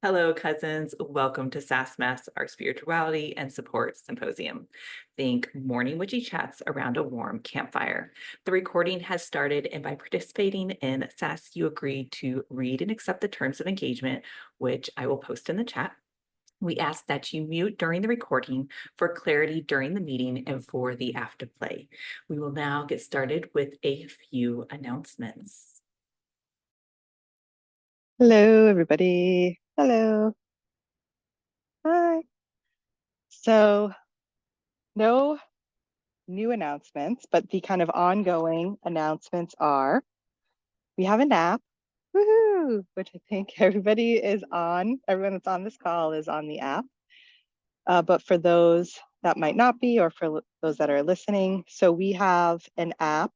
Hello, cousins. Welcome to SASS Mass, our spirituality and support symposium. Think morning witchy chats around a warm campfire. The recording has started, and by participating in SASS, you agree to read and accept the terms of engagement, which I will post in the chat. We ask that you mute during the recording for clarity during the meeting and for the afterplay. We will now get started with a few announcements. Hello, everybody. Hello. Hi. So, no new announcements, but the kind of ongoing announcements are we have an app, woohoo, which I think everybody is on. Everyone that's on this call is on the app. But for those that might not be, or for those that are listening, so we have an app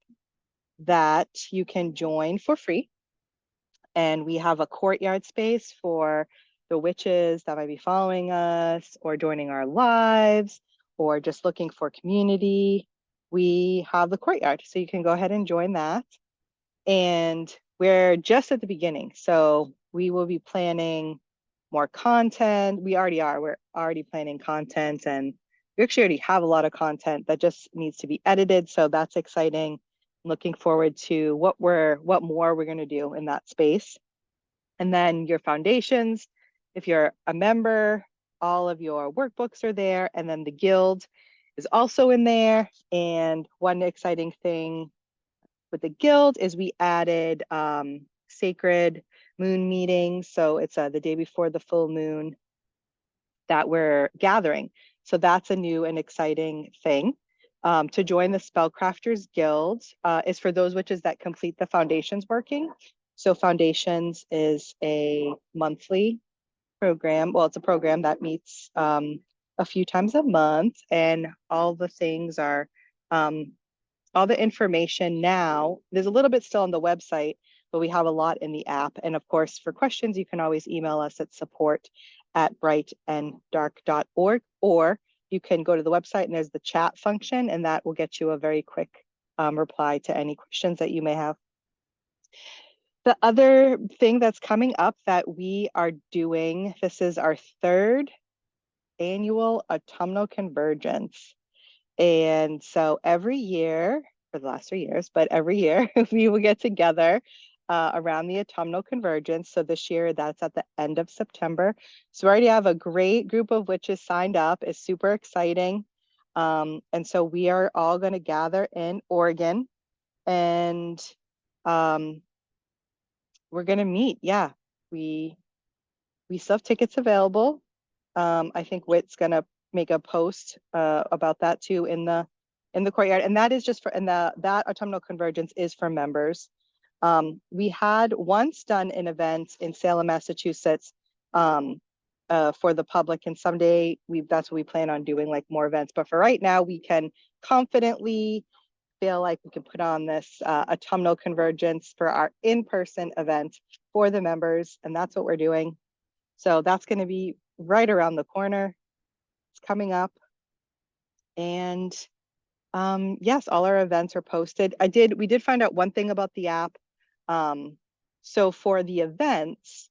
that you can join for free. And we have a courtyard space for the witches that might be following us or joining our lives or just looking for community. We have the courtyard, so you can go ahead and join that. And we're just at the beginning, so we will be planning more content. We already are. We're already planning content, and we actually already have a lot of content that just needs to be edited. So that's exciting. Looking forward to what more we're going to do in that space. And then your foundations, if you're a member, all of your workbooks are there. And then the guild is also in there. And one exciting thing with the guild is we added sacred moon meetings. So it's the day before the full moon that we're gathering. So that's a new and exciting thing. To join the Spellcrafters Guild is for those witches that complete the foundations working. So Foundations is a monthly program. Well, it's a program that meets a few times a month, and all the things are, all the information now, there's a little bit still on the website, but we have a lot in the app. And of course, for questions, you can always email us at support@brightanddark.org, or you can go to the website and there's the chat function, and that will get you a very quick reply to any questions that you may have. The other thing that's coming up that we are doing, this is our third annual autumnal convergence. And so every year, for the last 3 years, but every year we will get together around the autumnal convergence. So this year that's at the end of September. So we already have a great group of witches signed up. It's super exciting. And so we are all going to gather in Oregon, and we're going to meet. Yeah, we still have tickets available. I think Whit's going to make a post about that too in the courtyard, and that is just for, and that autumnal convergence is for members. We had once done an event in Salem, Massachusetts, for the public, and someday that's what we plan on doing, like more events. But for right now, we can confidently feel like we can put on this autumnal convergence for our in-person event for the members, and that's what we're doing. So that's going to be right around the corner. It's coming up. And yes, all our events are posted. We did find out one thing about the app. So for the events,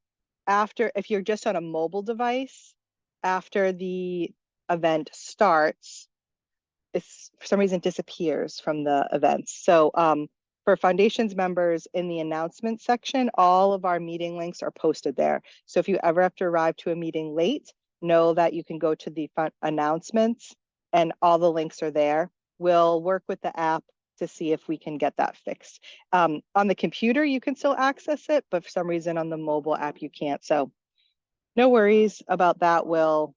if you're just on a mobile device, after the event starts, it's for some reason disappears from the events. So for Foundations members, in the announcement section, all of our meeting links are posted there. So if you ever have to arrive to a meeting late, know that you can go to the announcements and all the links are there. We'll work with the app to see if we can get that fixed. On the computer, you can still access it, but for some reason on the mobile app, you can't. So no worries about that. We'll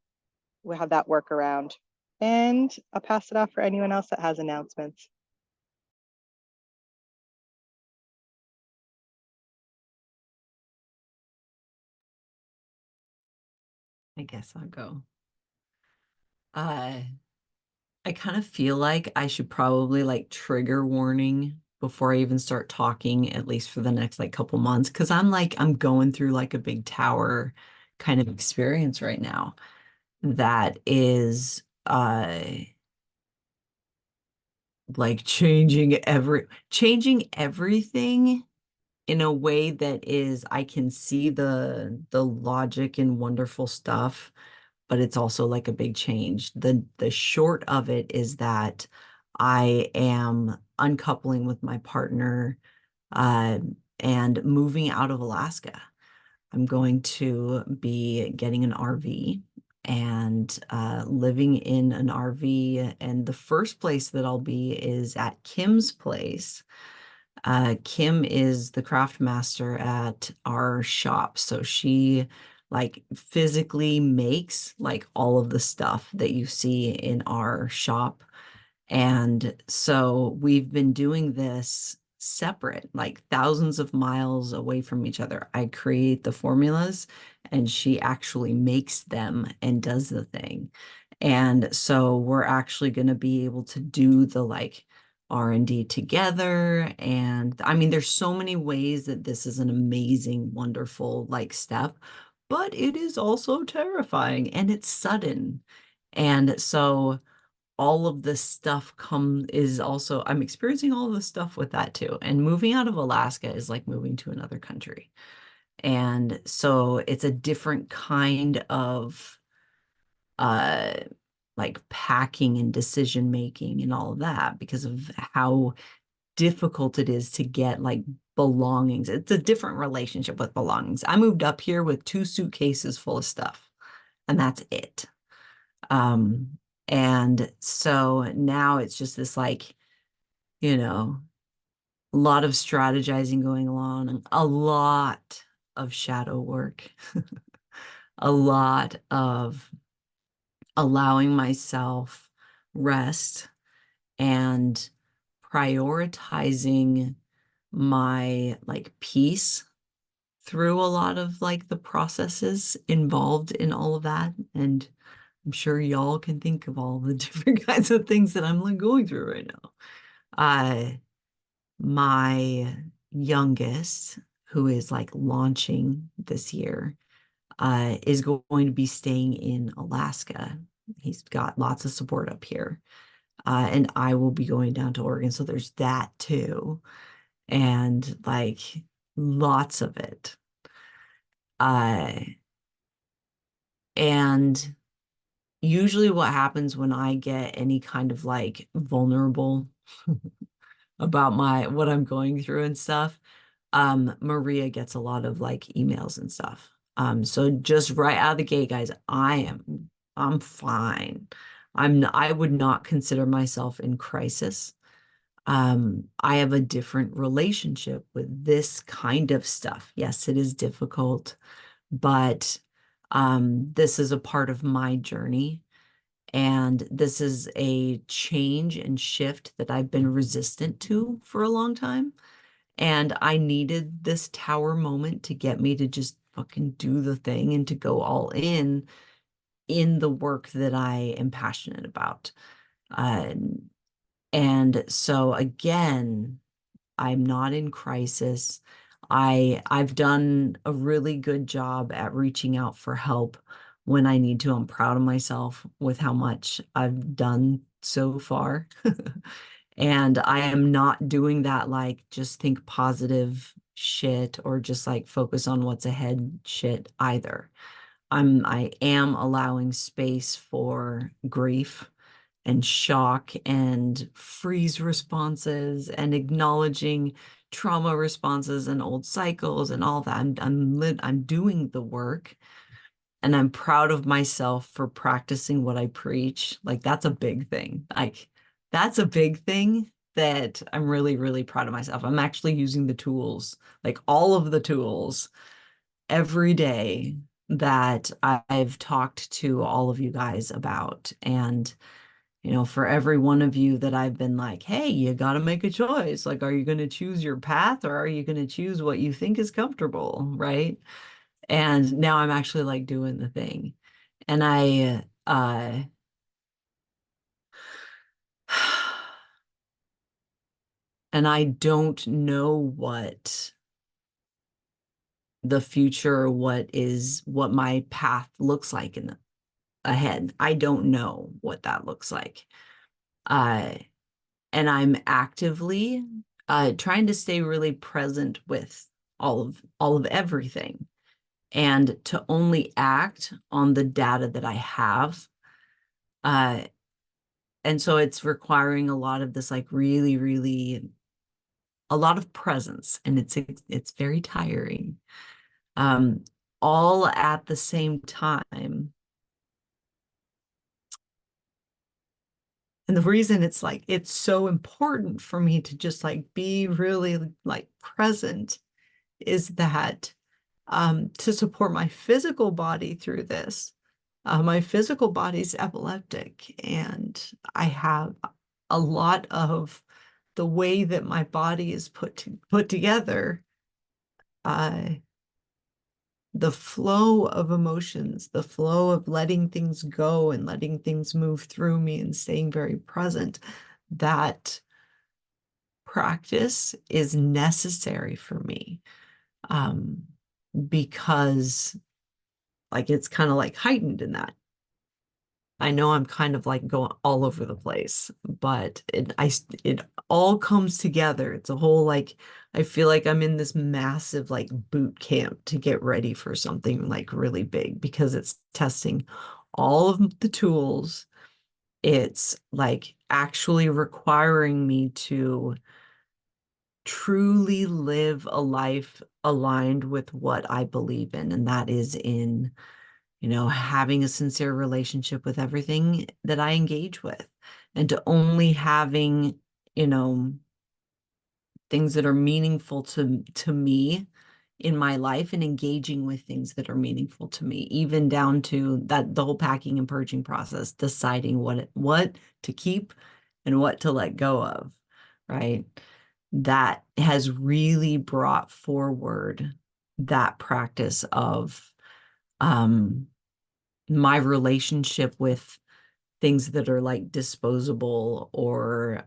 have that workaround. And I'll pass it off for anyone else that has announcements. I guess I'll go. I kind of feel like I should probably like trigger warning before I even start talking, at least for the next like couple months, because I'm going through like a big tower kind of experience right now that is like changing everything in a way that is I can see the logic and wonderful stuff, but it's also like a big change. The short of it is that I am uncoupling with my partner uh, and moving out of Alaska. I'm going to be getting an RV and living in an RV. And the first place that I'll be is at Kim's place. Kim is the craft master at our shop. So she like physically makes like all of the stuff that you see in our shop. And so we've been doing this separate, like thousands of miles away from each other. I create the formulas and she actually makes them and does the thing. And so we're actually going to be able to do the like R&D together. And I mean, there's so many ways that this is an amazing, wonderful like step, but it is also terrifying and it's sudden. And so all of this stuff come is also I'm experiencing all of this stuff with that too. And moving out of Alaska is like moving to another country. And so it's a different kind of uh like packing and decision making and all of that because of how difficult it is to get like belongings. It's a different relationship with belongings. I moved up here with 2 suitcases full of stuff, and that's it. Um, and so now it's just this like, you know, a lot of strategizing going on, a lot of shadow work, a lot of allowing myself rest and prioritizing my like peace through a lot of like the processes involved in all of that. And I'm sure y'all can think of all the different kinds of things that I'm like going through right now. Uh, my youngest, who is like launching this year, is going to be staying in Alaska. He's got lots of support up here. And I will be going down to Oregon. So there's that too. And like lots of it. Uh, and usually what happens when I get any kind of like vulnerable about my what I'm going through and stuff, Maria gets a lot of like emails and stuff. So just right out of the gate, guys, I'm fine. I would not consider myself in crisis. I have a different relationship with this kind of stuff. Yes, it is difficult, but this is a part of my journey. And this is a change and shift that I've been resistant to for a long time. And I needed this tower moment to get me to just fucking do the thing and to go all in the work that I am passionate about. Uh, and so again, I'm not in crisis. I've done a really good job at reaching out for help when I need to. I'm proud of myself with how much I've done so far. And I am not doing that like just think positive shit or just like focus on what's ahead shit either. I am allowing space for grief and shock and freeze responses and acknowledging trauma responses and old cycles and all that. I'm doing the work and I'm proud of myself for practicing what I preach. Like that's a big thing. Like that's a big thing that I'm really, really proud of myself. I'm actually using the tools, like all of the tools every day that I've talked to all of you guys about. And for every one of you that I've been like, hey, you got to make a choice. Like, are you going to choose your path or are you going to choose what you think is comfortable? Right. And now I'm actually like doing the thing. And and I don't know what the future, what my path looks like in the ahead. I don't know what that looks like. Uh, and I'm actively trying to stay really present with all of everything, and to only act on the data that I have. And so it's requiring a lot of this, like really, really a lot of presence, and it's very tiring. All at the same time. And the reason it's so important for me to just like be really like present is that to support my physical body through this. My physical body's epileptic, and I have a lot of the way that my body is put together. The flow of emotions, the flow of letting things go and letting things move through me and staying very present, that practice is necessary for me, because like it's kind of like heightened in that. I know I'm kind of like going all over the place, but it all comes together. It's a whole like I feel like I'm in this massive like boot camp to get ready for something like really big, because it's testing all of the tools. It's like actually requiring me to truly live a life aligned with what I believe in, and that is in having a sincere relationship with everything that I engage with, and to only having, things that are meaningful to me in my life, and engaging with things that are meaningful to me, even down to that the whole packing and purging process, deciding what to keep and what to let go of, right? That has really brought forward that practice of my relationship with things that are like disposable, or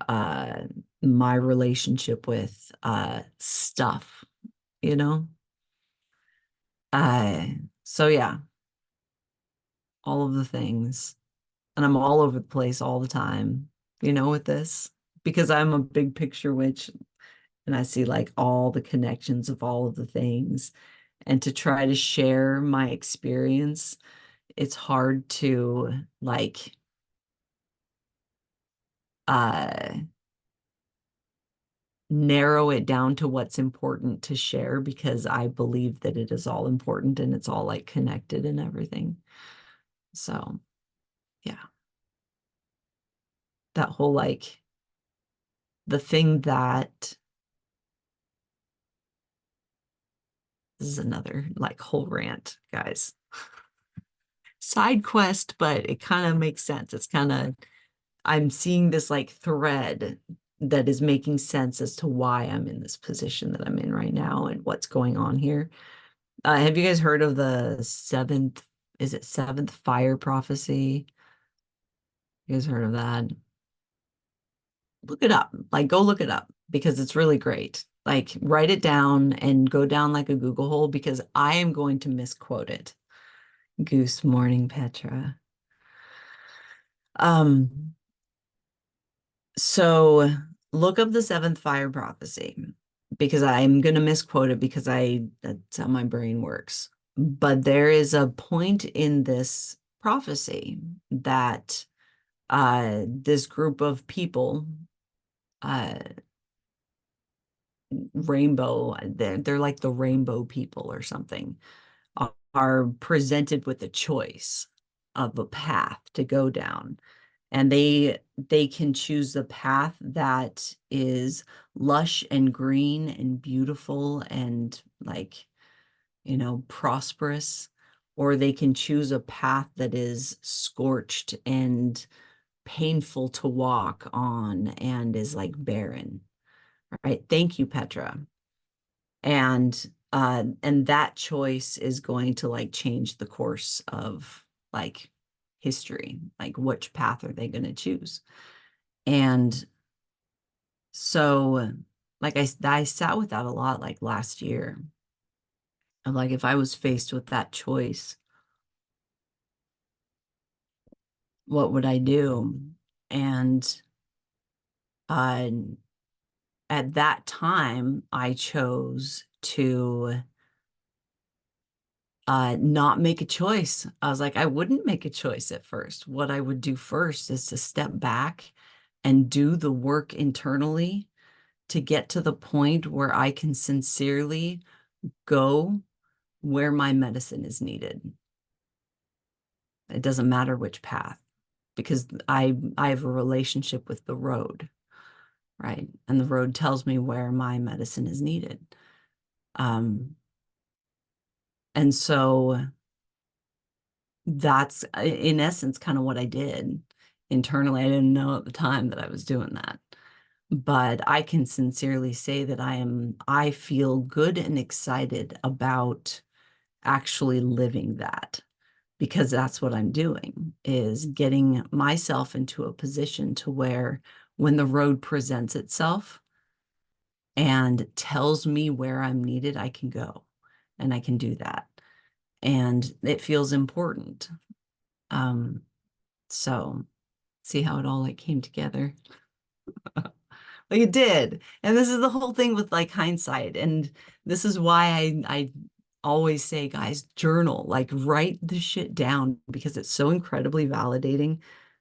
my relationship with stuff, you know? Uh, so yeah, all of the things. And I'm all over the place all the time, with this, because I'm a big picture witch, and I see like all the connections of all of the things. And to try to share my experience, it's hard to like uh narrow it down to what's important to share, because I believe that it is all important and it's all like connected and everything. So yeah, that whole like the thing that this is another like whole rant, guys. Side quest, but it kind of makes sense. It's kind of I'm seeing this like thread that is making sense as to why I'm in this position that I'm in right now and what's going on here. Have you guys heard of the seventh fire prophecy? You guys heard of that? Look it up. Like, go look it up, because it's really great. Like, write it down and go down like a Google hole, because I am going to misquote it. Goose morning, Petra. So look up the seventh fire prophecy, because I'm going to misquote it, because that's how my brain works. But there is a point in this prophecy that this group of people, uh, they're like the rainbow people or something, are presented with a choice of a path to go down. And they can choose a path that is lush and green and beautiful and like, prosperous, or they can choose a path that is scorched and painful to walk on and is like barren. Right? Thank you, Petra. And that choice is going to like change the course of like history. Like, which path are they going to choose? And so like I sat with that a lot like last year, of like, if I was faced with that choice, what would I do? And uh at that time I chose to not make a choice. I was like, I wouldn't make a choice at first. What I would do first is to step back and do the work internally to get to the point where I can sincerely go where my medicine is needed. It doesn't matter which path, because I have a relationship with the road, right? And the road tells me where my medicine is needed. And so that's in essence kind of what I did internally. I didn't know at the time that I was doing that. But I can sincerely say that I feel good and excited about actually living that, because that's what I'm doing, is getting myself into a position to where when the road presents itself and tells me where I'm needed, I can go and I can do that. And it feels important. So see how it all like came together. Like it did. And this is the whole thing with like hindsight. And this is why I always say, guys, journal, like write the shit down, because it's so incredibly validating.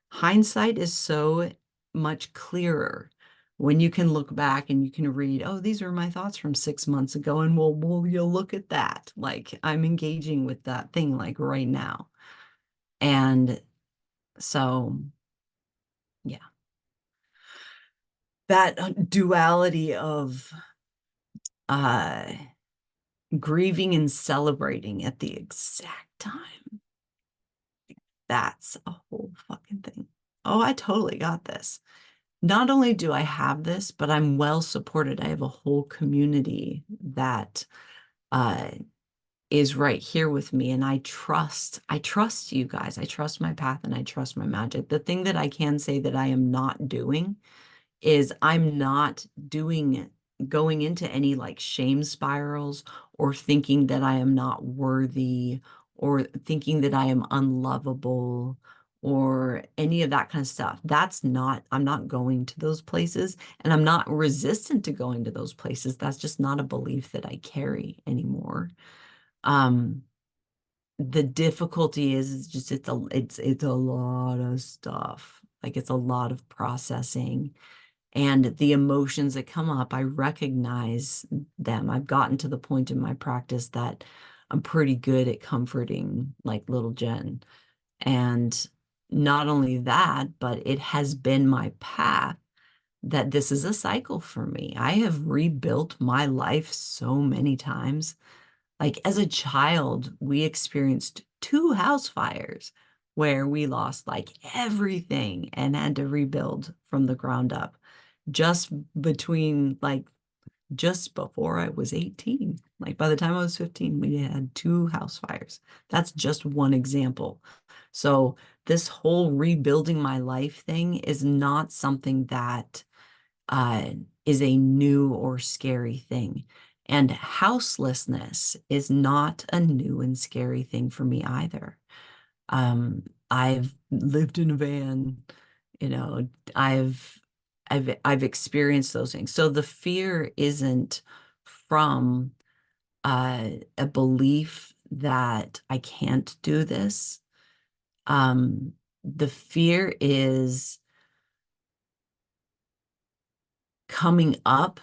Hindsight is so much clearer when you can look back and you can read, oh, these are my thoughts from 6 months ago. And well, you'll look at that. Like I'm engaging with that thing like right now. And so, yeah, that duality of uh grieving and celebrating at the exact time. That's a whole fucking thing. Oh, I totally got this. Not only do I have this, but I'm well supported. I have a whole community that uh, is right here with me. And I trust you guys. I trust my path and I trust my magic. The thing that I can say that I am not doing is I'm not going into any like shame spirals or thinking that I am not worthy or thinking that I am unlovable or any of that kind of stuff. I'm not going to those places, and I'm not resistant to going to those places. That's just not a belief that I carry anymore. Um, the difficulty is just it's a lot of stuff. Like it's a lot of processing, and the emotions that come up, I recognize them. I've gotten to the point in my practice that I'm pretty good at comforting like little Jen. And not only that, but it has been my path that this is a cycle for me. I have rebuilt my life so many times. Like as a child, we experienced 2 house fires where we lost like everything and had to rebuild from the ground up just between like just before I was 18. Like by the time I was 15, we had 2 house fires. That's just one example. So this whole rebuilding my life thing is not something that uh, is a new or scary thing. And houselessness is not a new and scary thing for me either. I've lived in a van, you know, I've experienced those things. So the fear isn't from a belief that I can't do this. The fear is coming up.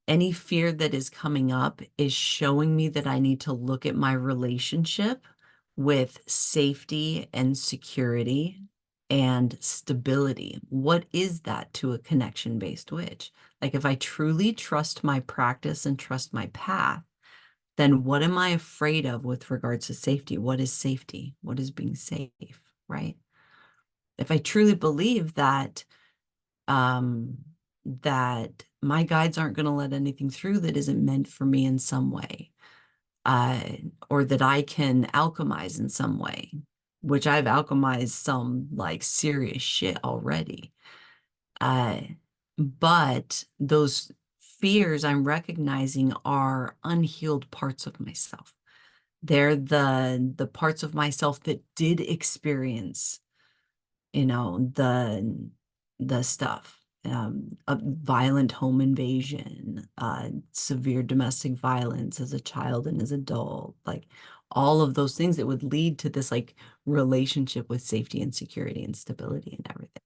Any fear that is coming up is showing me that I need to look at my relationship with safety and security and stability. What is that to a connection-based witch? Like if I truly trust my practice and trust my path, then what am I afraid of with regards to safety? What is safety? What is being safe, right? If I truly believe um, that my guides aren't going to let anything through that isn't meant for me in some way, uh, or that I can alchemize in some way, which I've alchemized some like serious shit already. Uh, but those fears I'm recognizing are unhealed parts of myself. They're the parts of myself that did experience, you know, the stuff. a violent home invasion, severe domestic violence as a child and as adult, like all of those things that would lead to this like relationship with safety and security and stability and everything.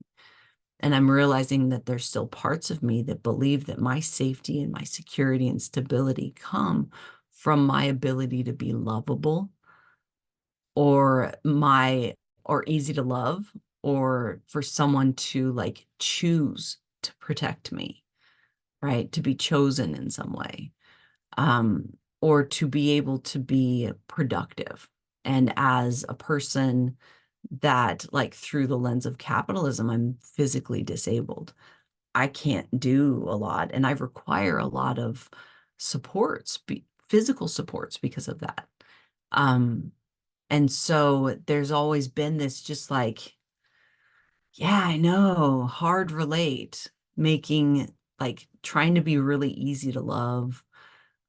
And I'm realizing that there's still parts of me that believe that my safety and my security and stability come from my ability to be lovable or or easy to love, or for someone to like choose to protect me, right? To be chosen in some way, or to be able to be productive. And as a person that, like, through the lens of capitalism, I'm physically disabled. I can't do a lot, and I require a lot of physical supports because of that. Um, and so there's always been this just like, yeah, I know, hard relate, making like trying to be really easy to love.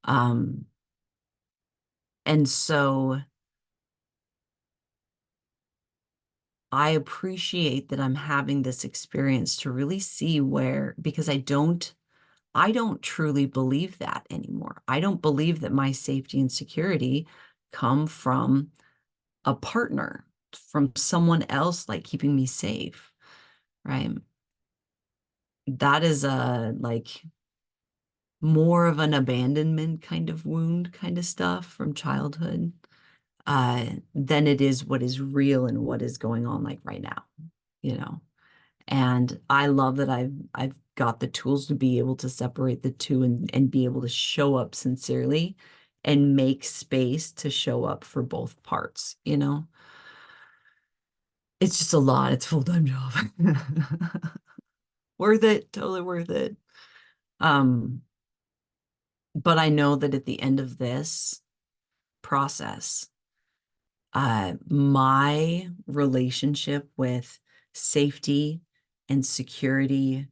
Um, and so I appreciate that I'm having this experience to really see where, because I don't truly believe that anymore. I don't believe that my safety and security come from a partner, from someone else like keeping me safe, right? That is a like more of an abandonment kind of wound kind of stuff from childhood, than it is what is real and what is going on like right now, you know? And I love that I've got the tools to be able to separate the two and be able to show up sincerely and make space to show up for both parts, you know? It's just a lot. It's a full-time job. Worth it, totally worth it. Um, but I know that at the end of this process, my relationship with safety and security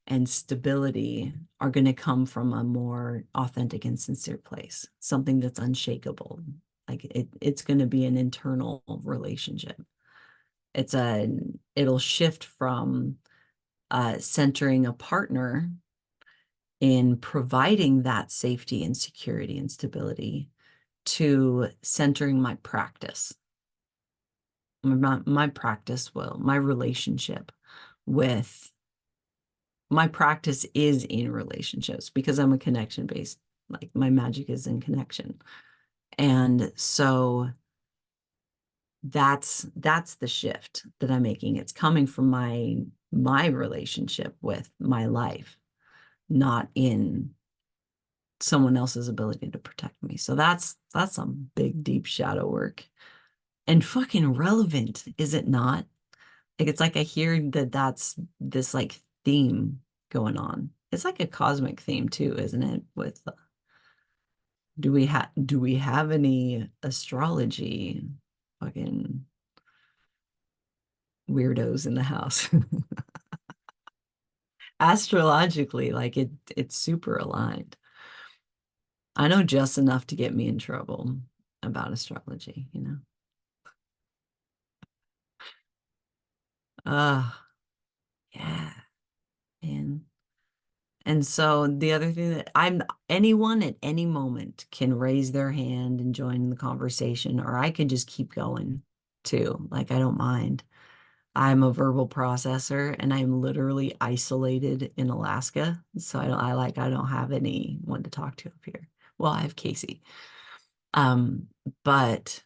and stability are going to come from a more authentic and sincere place, something that's unshakable. Like it's going to be an internal relationship. It'll shift from centering a partner in providing that safety and security and stability to centering my practice. My relationship with my practice is in relationships because I'm a connection based, like my magic is in connection. And so that's the shift that I'm making. It's coming from my relationship with my life, not in someone else's ability to protect me. So that's some big, deep shadow work and fucking relevant, is it not? Like, it's like I hear that that's this like theme going on. It's like a cosmic theme too, isn't it? With do we have any astrology fucking weirdos in the house? Astrologically, like it's super aligned. I know just enough to get me in trouble about astrology, you know. Uh yeah, man. And so the other thing that anyone at any moment can raise their hand and join the conversation, or I can just keep going too. Like, I don't mind. I'm a verbal processor and I'm literally isolated in Alaska. So I don't have anyone to talk to up here. Well, I have Casey. But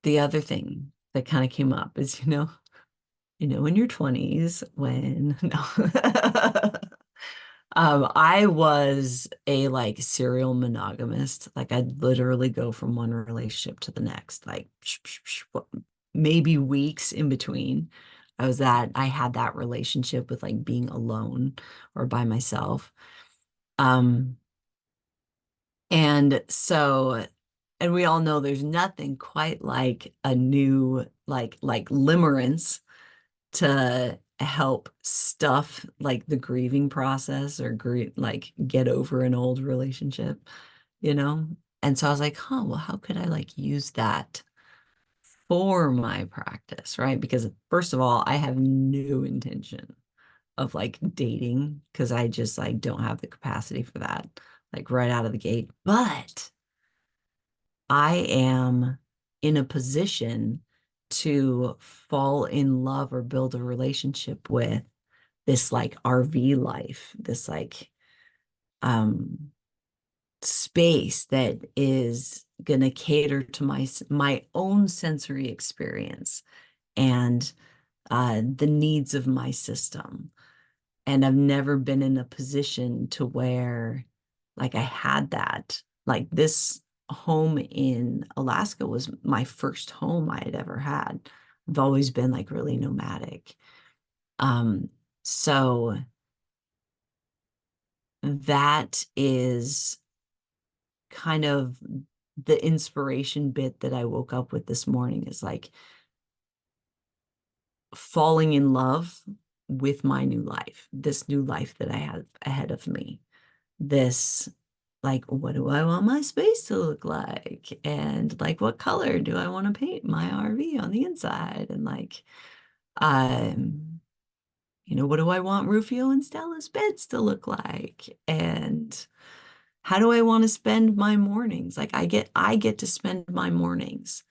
the other thing that kind of came up is, in your 20s when no. I was a like serial monogamist. Like, I'd literally go from one relationship to the next, like maybe weeks in between. I had that relationship with like being alone or by myself. Um, and so, and we all know there's nothing quite like a new, like limerence to help stuff like the grieving process or like get over an old relationship, you know? And so I was like, huh, well, how could I like use that for my practice, right? Because first of all, I have no intention of like dating because I just like don't have the capacity for that, like right out of the gate. But I am in a position to fall in love or build a relationship with this like RV life, this like um space that is going to cater to my own sensory experience and the needs of my system. And I've never been in a position to where like I had that. Like this home in Alaska was my first home I had ever had. I've always been like really nomadic. Um, so that is kind of the inspiration bit that I woke up with this morning is like falling in love with my new life, this new life that I have ahead of me. This, like, what do I want my space to look like? And like, what color do I want to paint my RV on the inside? And like, um, what do I want Rufio and Stella's beds to look like? And how do I want to spend my mornings? Like I get to spend my mornings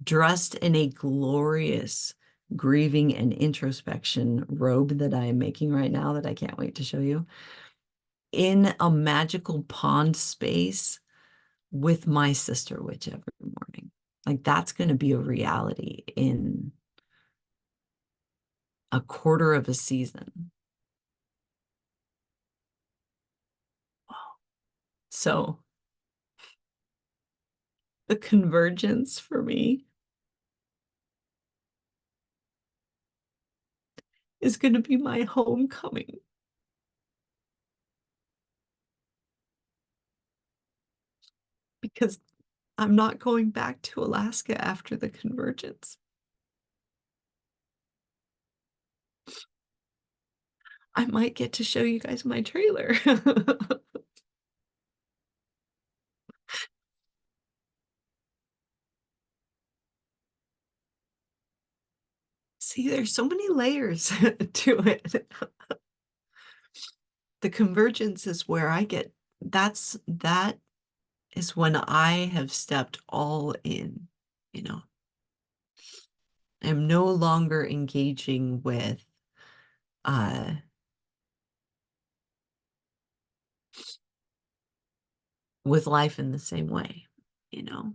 dressed in a glorious grieving and introspection robe that I am making right now that I can't wait to show you in a magical pond space with my sister witch every morning. Like that's going to be a reality in a quarter of a season. So the convergence for me is going to be my homecoming. Because I'm not going back to Alaska after the convergence. I might get to show you guys my trailer. See, there's so many layers to it. The convergence is where that is when I have stepped all in, you know. I'm no longer engaging uh with life in the same way, you know.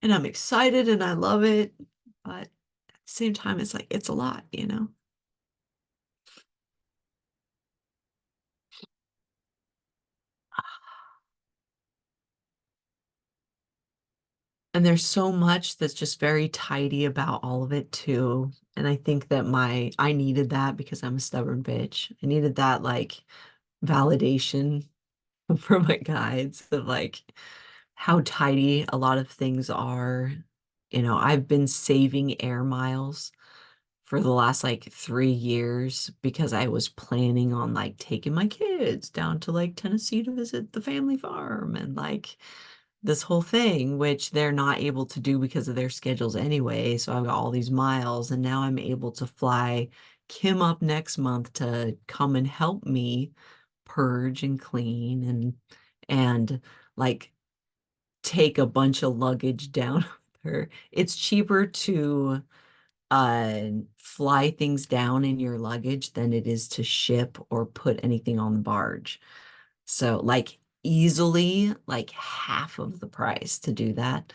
And I'm excited and I love it, but at the same time it's like it's a lot, you know. And there's so much that's just very tidy about all of it too. And I think that I needed that because I'm a stubborn bitch. I needed that like validation from my guides of like how tidy a lot of things are. I've been saving air miles for the last like 3 years because I was planning on like taking my kids down to like Tennessee to visit the family farm and like this whole thing, which they're not able to do because of their schedules anyway. So I've got all these miles, and now I'm able to fly Kim up next month to come and help me purge and clean and like take a bunch of luggage down there. It's cheaper to fly things down in your luggage than it is to ship or put anything on the barge. So like easily like half of the price to do that.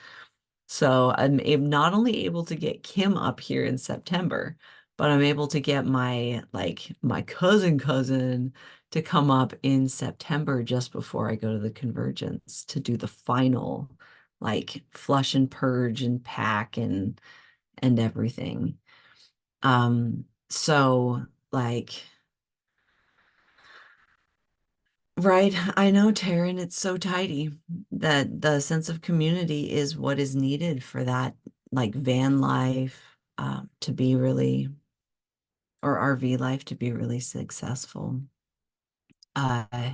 So I'm not only able to get Kim up here in September, but I'm able to get my cousin to come up in September just before I go to the convergence to do the final like flush and purge and pack and everything. So like right, I know, Taryn, it's so tidy that the sense of community is what is needed for that, like van life, to be really, or RV life to be really successful. Uh,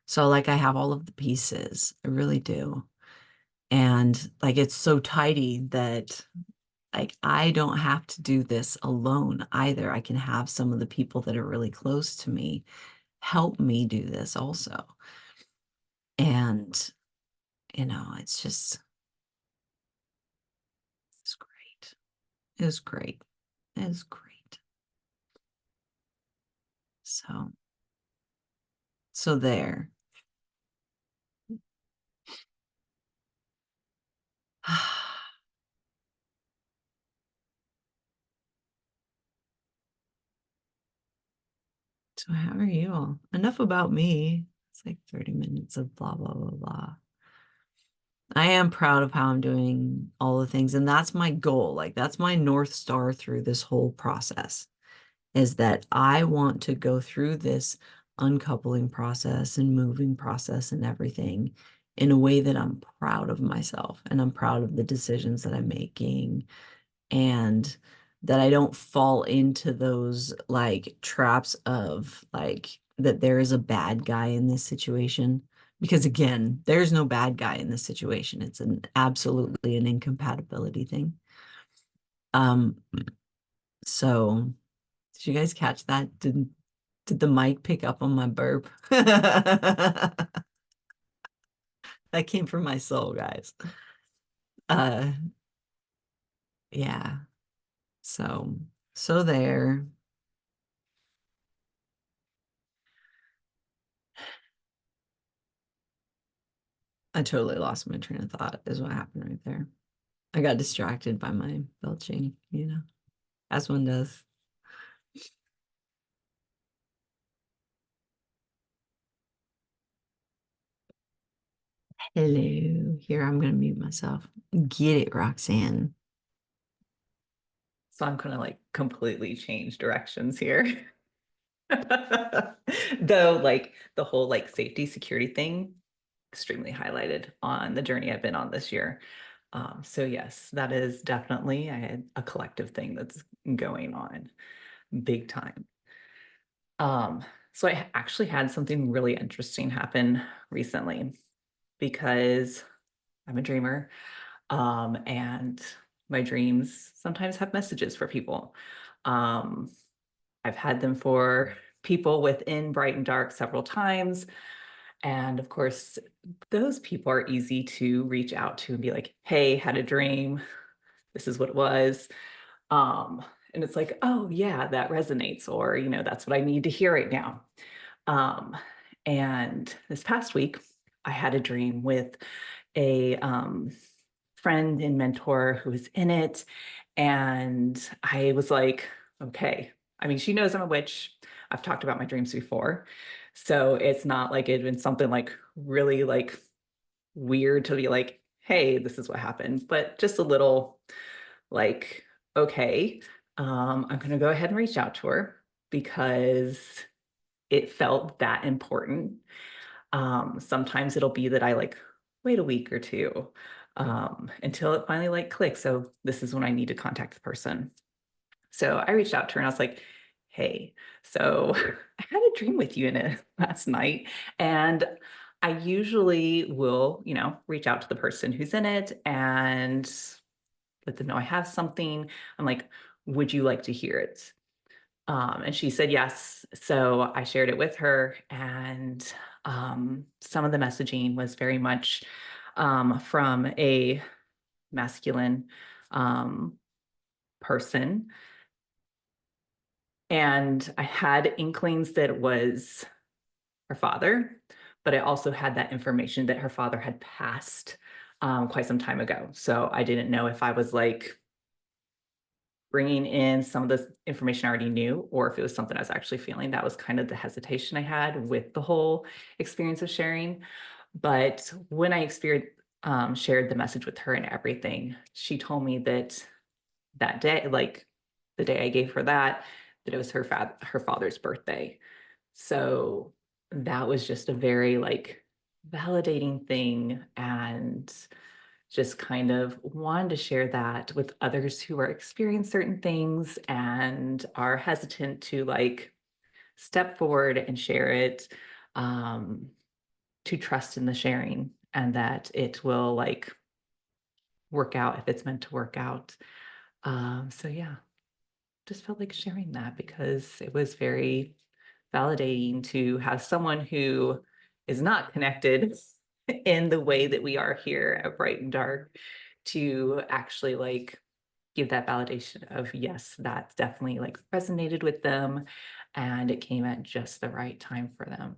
so like I have all of the pieces, I really do. And like it's so tidy that like I don't have to do this alone either. I can have some of the people that are really close to me help me do this also. And it's just it's great. It's great. It's great. So there. So how are you all? Enough about me. It's like 30 minutes of blah, blah, blah, blah. I am proud of how I'm doing all the things. And that's my goal. Like that's my North Star through this whole process is that I want to go through this uncoupling process and moving process and everything in a way that I'm proud of myself and I'm proud of the decisions that I'm making and that I don't fall into those like traps of like that there is a bad guy in this situation. Because again, there's no bad guy in this situation. It's absolutely an incompatibility thing. Um, so did you guys catch that? Did the mic pick up on my burp? That came from my soul, guys. Uh yeah. So there. I totally lost my train of thought is what happened right there. I got distracted by my belching, as one does. Hello. Here, I'm going to mute myself. Get it, Roxanne. So I'm gonna like completely change directions here. Though like the whole like safety security thing extremely highlighted on the journey I've been on this year. So yes, that is definitely a collective thing that's going on big time. So I actually had something really interesting happen recently because I'm a dreamer, and my dreams sometimes have messages for people. Um, I've had them for people within Bright and Dark several times. And of course, those people are easy to reach out to and be like, hey, had a dream. This is what it was. Um, and it's like, oh, yeah, that resonates, or, that's what I need to hear right now. Um, and this past week, I had a dream with a friend and mentor who was in it. And I was like, okay. I mean, she knows I'm a witch. I've talked about my dreams before. So it's not like it'd been something like really like weird to be like, hey, this is what happened, but just a little like, okay, I'm going to go ahead and reach out to her because it felt that important. Sometimes it'll be that I like wait a week or two until it finally like clicks. So this is when I need to contact the person. So I reached out to her and I was like, hey, so I had a dream with you in it last night. And I usually will, reach out to the person who's in it and let them know I have something. I'm like, would you like to hear it? And she said yes. So I shared it with her, and some of the messaging was very much from a masculine person. And I had inklings that it was her father, but I also had that information that her father had passed quite some time ago. So I didn't know if I was like bringing in some of this information I already knew, or if it was something I was actually feeling. That was kind of the hesitation I had with the whole experience of sharing. But when I shared the message with her and everything, she told me that that day, like the day I gave her that it was her father's birthday. So that was just a very like validating thing, and just kind of wanted to share that with others who are experiencing certain things and are hesitant to like step forward and share it, to trust in the sharing and that it will like work out if it's meant to work out. So yeah, just felt like sharing that because it was very validating to have someone who is not connected in the way that we are here at Bright and Dark to actually like give that validation of yes, that's definitely like resonated with them and it came at just the right time for them.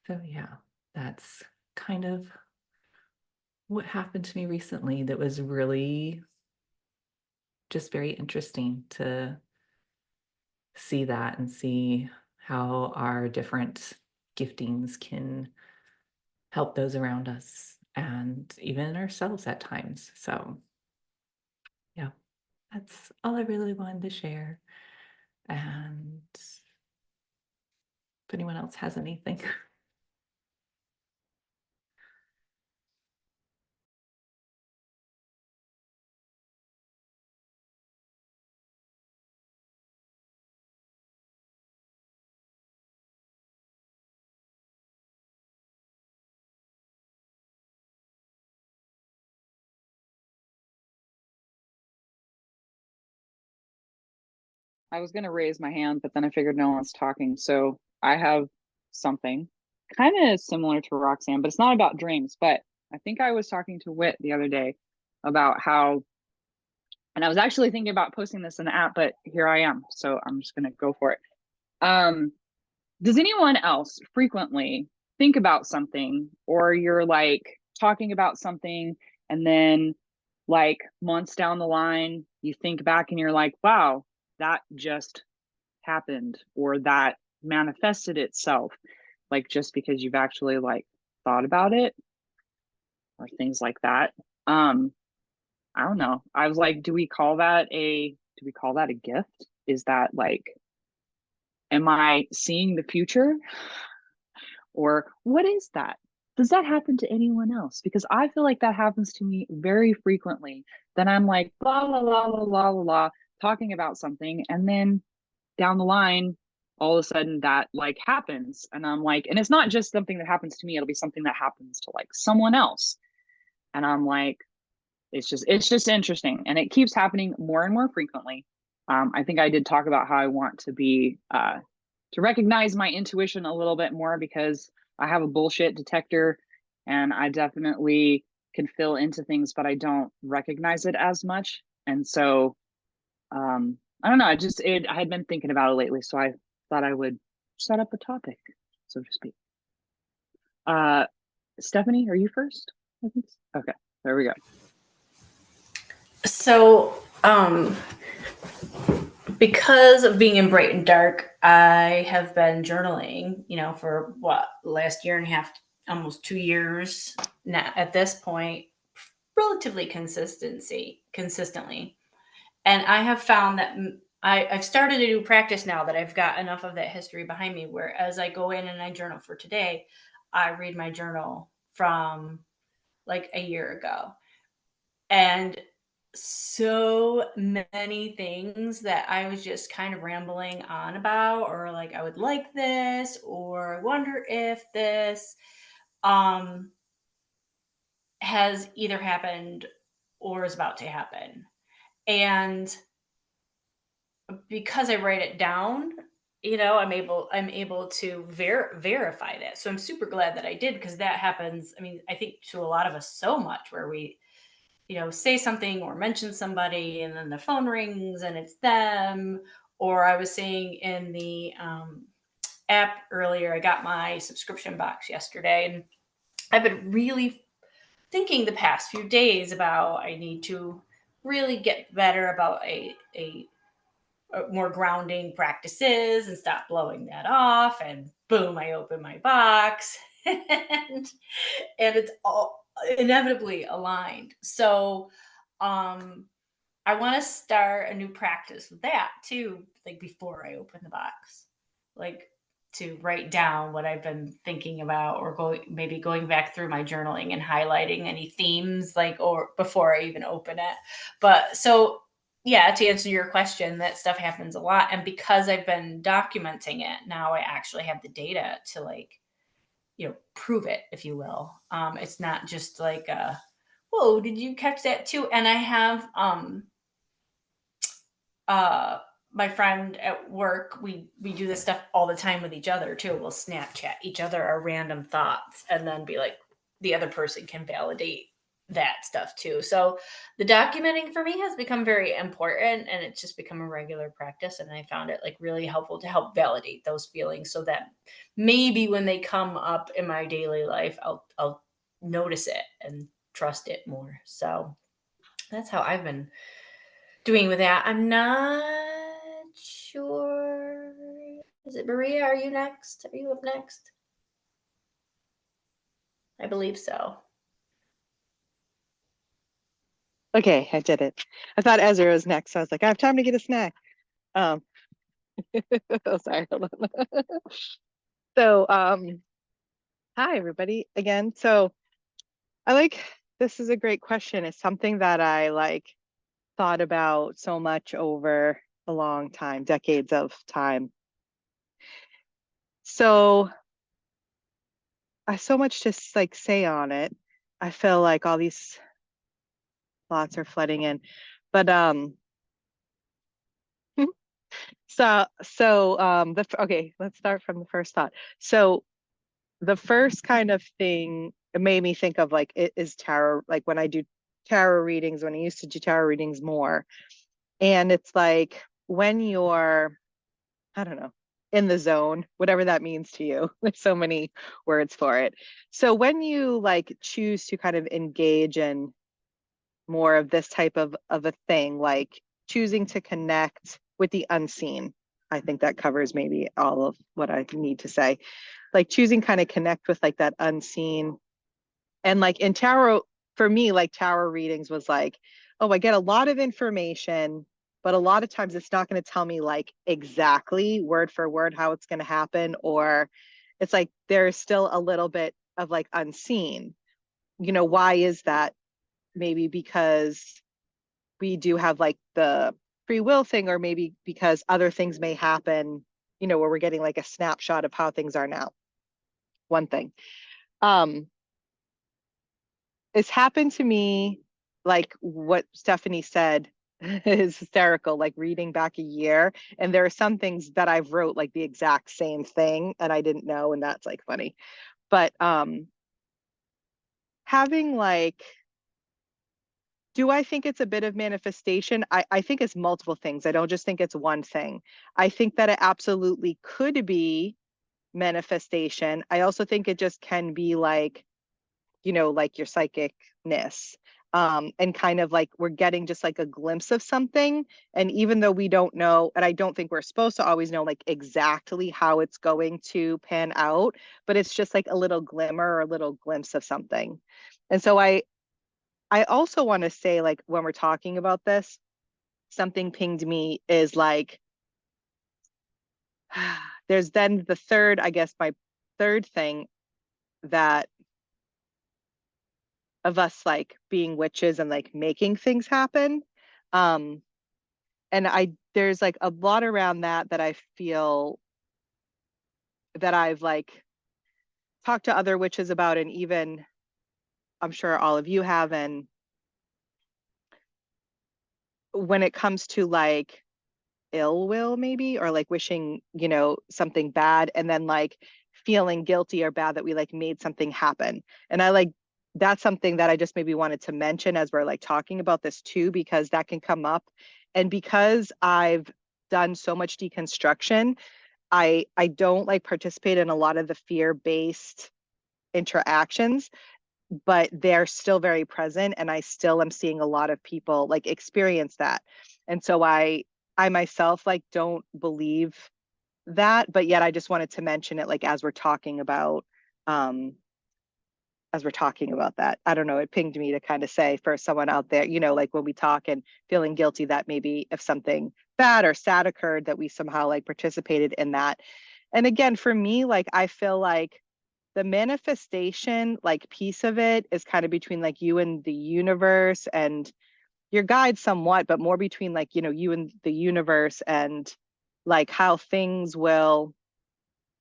So yeah, that's kind of what happened to me recently that was really just very interesting to see that and see how our different giftings can help those around us and even ourselves at times. So yeah, that's all I really wanted to share. And if anyone else has anything. I was gonna raise my hand, but then I figured no one's talking. So I have something kind of similar to Roxanne, but it's not about dreams. But I think I was talking to Wit the other day about how, and I was actually thinking about posting this in the app, but here I am. So I'm just gonna go for it. Um, does anyone else frequently think about something, or you're like talking about something and then like months down the line, you think back and you're like, wow, that just happened, or that manifested itself, like just because you've actually like thought about it or things like that. um I don't know, I was like, do we call that a gift? Is that like, am I seeing the future, or what is that? Does that happen to anyone else? Because I feel like that happens to me very frequently. Then I'm like, blah blah blah blah blah blah blah, talking about something, and then down the line, all of a sudden that like happens, and I'm like, and it's not just something that happens to me, it'll be something that happens to like someone else, and I'm like, it's just interesting, and it keeps happening more and more frequently. I think I did talk about how I want to be to recognize my intuition a little bit more, because I have a bullshit detector, and I definitely can fill into things, but I don't recognize it as much. And so I don't know, I had been thinking about it lately, so I thought I would set up a topic, so to speak. uh Stephanie, are you first? I think so. Okay, there we go. So, because of being in Bright and Dark, I have been journaling, for what, last year and a half, almost 2 years now at this point, relatively consistently. And I have found that I've started a new practice now that I've got enough of that history behind me, where as I go in and I journal for today, I read my journal from like a year ago. And so many things that I was just kind of rambling on about, or like I would like this, or I wonder if this um has either happened or is about to happen. And because I write it down, I'm able to verify that. So I'm super glad that I did, because that happens. I mean, I think to a lot of us so much, where we say something or mention somebody and then the phone rings and it's them. Or I was saying in the app earlier, I got my subscription box yesterday, and I've been really thinking the past few days about I need to really get better about a more grounding practices and stop blowing that off. And boom, I open my box and it's all inevitably aligned. So I want to start a new practice with that too, like before I open the box, like to write down what I've been thinking about, or going back through my journaling and highlighting any themes, like, or before I even open it. But so yeah, to answer your question, that stuff happens a lot. And because I've been documenting it, now I actually have the data to like, prove it, if you will. It's not just like whoa, did you catch that too? And I have my friend at work, we do this stuff all the time with each other too. We'll Snapchat each other our random thoughts and then be like, the other person can validate that stuff too. So the documenting for me has become very important, and it's just become a regular practice. And I found it like really helpful to help validate those feelings so that maybe when they come up in my daily life, I'll notice it and trust it more. So that's how I've been doing with that. I'm not sure. Is it Maria? Are you next? Are you up next? I believe so. Okay, I did it. I thought Ezra was next, so I was like, I have time to get a snack. Oh, sorry. Hold on. So, hi everybody again. So this is a great question. It's something that I thought about so much over a long time, decades of time. So I so much to say on it. I feel like all these thoughts are flooding in, but okay, let's start from the first thought. So the first kind of thing it made me think of it is tarot, like when I do tarot readings, when I used to do tarot readings more. And it's like when you're, I don't know, in the zone, whatever that means to you. There's so many words for it. So when you choose to kind of engage in more of this type of a thing, like choosing to connect with the unseen, I think that covers maybe all of what I need to say. Like choosing kind of connect with that unseen. And in tarot, for me, tarot readings was oh, I get a lot of information, but a lot of times it's not going to tell me exactly word for word how it's going to happen, or it's there's still a little bit of unseen. Why is that? Maybe because we do have the free will thing, or maybe because other things may happen, where we're getting a snapshot of how things are now. One thing. It's happened to me, what Stephanie said is hysterical, reading back a year. And there are some things that I've wrote the exact same thing and I didn't know, and that's funny. But having do I think it's a bit of manifestation? I think it's multiple things. I don't just think it's one thing. I think that it absolutely could be manifestation. I also think it just can be your psychicness. And kind of we're getting just a glimpse of something. And even though we don't know, and I don't think we're supposed to always know exactly how it's going to pan out, but it's just a little glimmer or a little glimpse of something. And so I also want to say, when we're talking about this, something pinged me is there's then the third, I guess my third thing that of us being witches and making things happen. And there's a lot around that I feel that I've talked to other witches about, and even I'm sure all of you have. And when it comes to ill will maybe, or wishing, something bad, and then feeling guilty or bad that we made something happen. And I that's something that I just maybe wanted to mention as we're talking about this too, because that can come up. And because I've done so much deconstruction, I don't participate in a lot of the fear-based interactions, but they're still very present, and I still am seeing a lot of people experience that. And so I myself don't believe that, but yet I just wanted to mention it as we're talking about that. I don't know, it pinged me to kind of say for someone out there, when we talk and feeling guilty that maybe if something bad or sad occurred, that we somehow participated in that. And again, for me, I feel the manifestation piece of it is kind of between you and the universe and your guide somewhat, but more between you and the universe, and how things will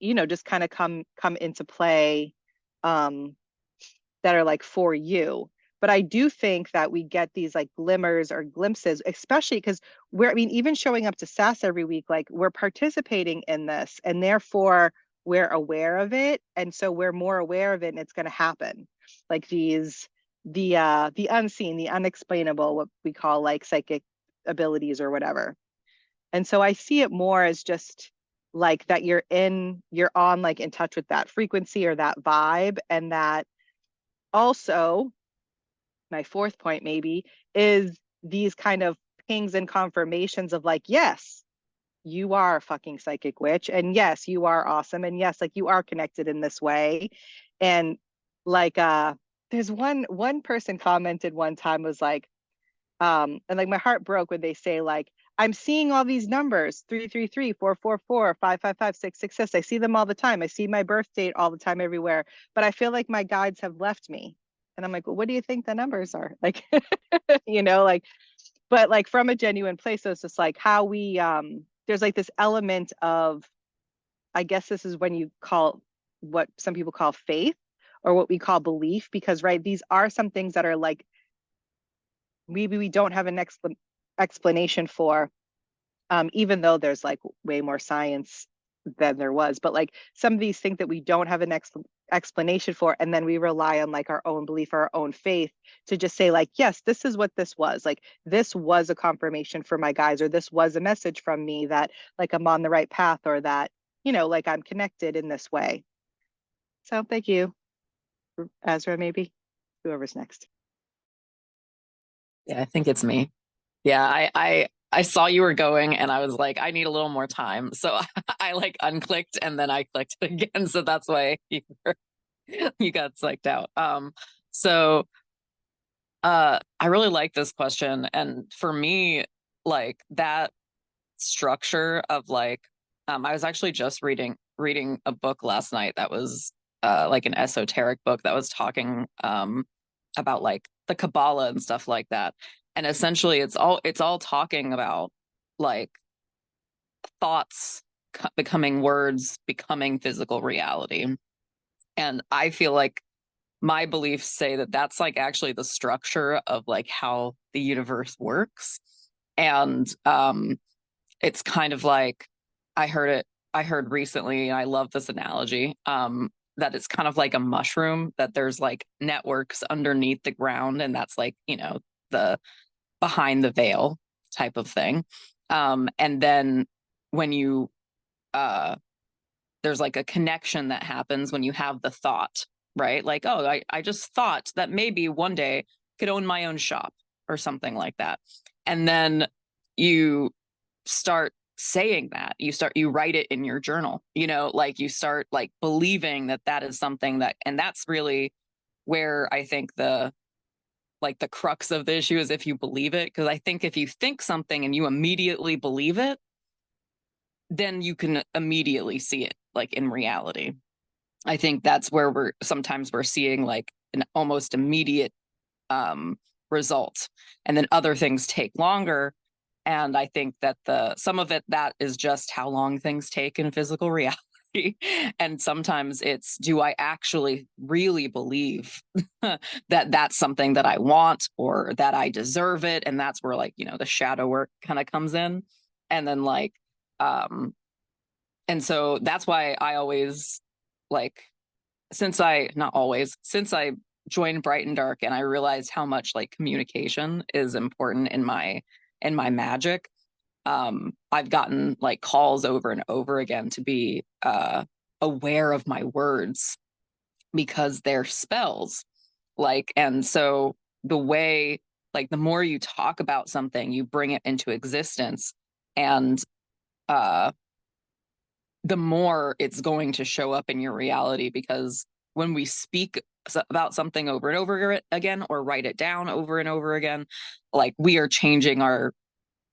just kind of come into play, that are for you. But I do think that we get these like glimmers or glimpses, especially because we're, I mean, even showing up to SASS every week, like we're participating in this, and therefore we're aware of it. And so we're more aware of it, and it's going to happen. Like these, the unseen, the unexplainable, what we call like psychic abilities or whatever. And so I see it more as just like that you're on like in touch with that frequency or that vibe. And that also, my fourth point maybe, is these kind of pings and confirmations of like, yes, you are a fucking psychic witch. And yes, you are awesome. And yes, like you are connected in this way. And like there's one person commented one time, was like, and like my heart broke when they say like, I'm seeing all these numbers, 333, 444, 555, 666. I see them all the time. I see my birth date all the time everywhere, but I feel like my guides have left me. And I'm like, well, what do you think the numbers are? Like, you know, like, but like from a genuine place, so it's just like how we, there's like this element of, I guess this is when you call what some people call faith or what we call belief, because right, these are some things that are like, maybe we don't have an explanation for, even though there's like way more science than there was, but like some of these things that we don't have an explanation for, and then we rely on like our own belief or our own faith to just say like, yes, this is what this was, like this was a confirmation for my guys, or this was a message from me that like I'm on the right path, or that, you know, like I'm connected in this way. So thank you, Ezra. Maybe whoever's next. Yeah, I think it's me. Yeah, I saw you were going and I was like, I need a little more time. So I like unclicked and then I clicked it again. So that's why you got psyched out. So I really like this question. And for me, like that structure of like, I was actually just reading a book last night that was like an esoteric book that was talking about like the Kabbalah and stuff like that. And essentially it's all talking about like thoughts becoming words, becoming physical reality. And I feel like my beliefs say that that's like actually the structure of like how the universe works. And it's kind of like I heard recently, and I love this analogy, that it's kind of like a mushroom, that there's like networks underneath the ground, and that's like, you know, the behind the veil type of thing. And then when you there's like a connection that happens when you have the thought, right? Like, oh, I just thought that maybe one day I could own my own shop or something like that. And then you start saying that, you write it in your journal, you know, like you start like believing that that is something that, and that's really where I think the crux of the issue is, if you believe it. Because I think if you think something and you immediately believe it, then you can immediately see it like in reality. I think that's where we're seeing like an almost immediate result, and then other things take longer. And I think that some of it, that is just how long things take in physical reality. And sometimes it's, do I actually really believe that that's something that I want, or that I deserve it? And that's where like, you know, the shadow work kind of comes in. And then like, and so that's why I always like, since I joined Bright and Dark, and I realized how much like communication is important in my magic. I've gotten like calls over and over again to be aware of my words, because they're spells. Like, and so the way, like the more you talk about something, you bring it into existence, and the more it's going to show up in your reality. Because when we speak about something over and over again, or write it down over and over again, like we are changing our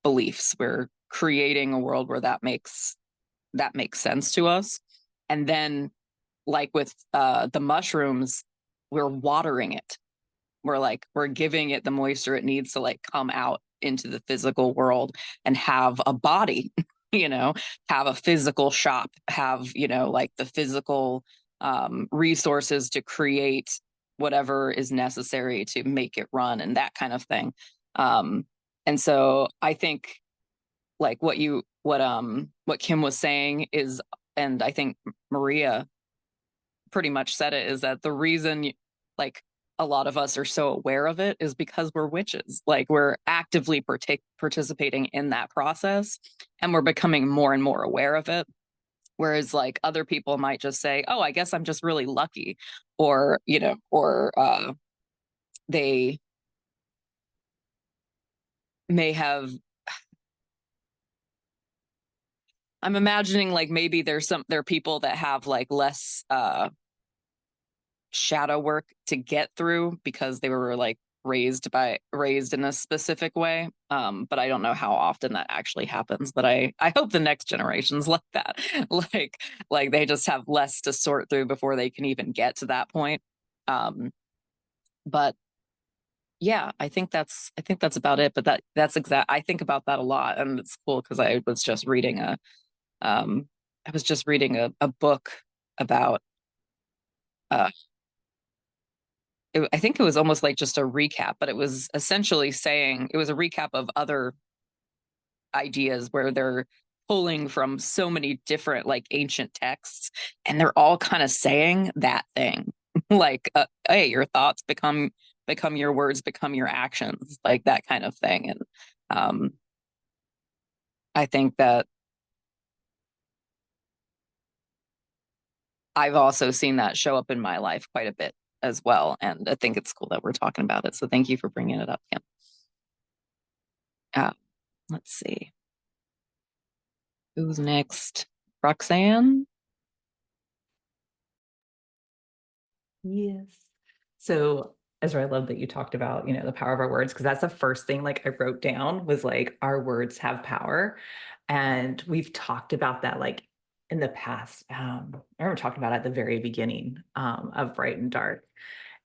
beliefs. We're creating a world where that makes sense to us. And then like with the mushrooms, we're watering it. We're giving it the moisture it needs to like come out into the physical world and have a body, you know, have a physical shop, have, you know, like the physical resources to create whatever is necessary to make it run and that kind of thing. And so I think like what Kim was saying is, and I think Maria pretty much said it, is that the reason like a lot of us are so aware of it is because we're witches. Like we're actively participating in that process, and we're becoming more and more aware of it. Whereas like other people might just say, oh, I guess I'm just really lucky, or they may have, I'm imagining like maybe there are people that have like less shadow work to get through because they were like raised in a specific way. But I don't know how often that actually happens. But I hope the next generation's like that. like they just have less to sort through before they can even get to that point. But yeah, I think that's about it. But that's exact. I think about that a lot, and it's cool because I was just reading a book about I think it was almost like just a recap, but it was essentially saying it was a recap of other ideas where they're pulling from so many different like ancient texts, and they're all kind of saying that thing like hey, your thoughts become your words, become your actions, like that kind of thing. And I think that I've also seen that show up in my life quite a bit as well, and I think it's cool that we're talking about it, so thank you for bringing it up, Kim. Let's see. Who's next? Roxanne? Yes. So Ezra, I love that you talked about, the power of our words, because that's the first thing like I wrote down was like our words have power. And we've talked about that like in the past. I remember talking about it at the very beginning of Bright and Dark.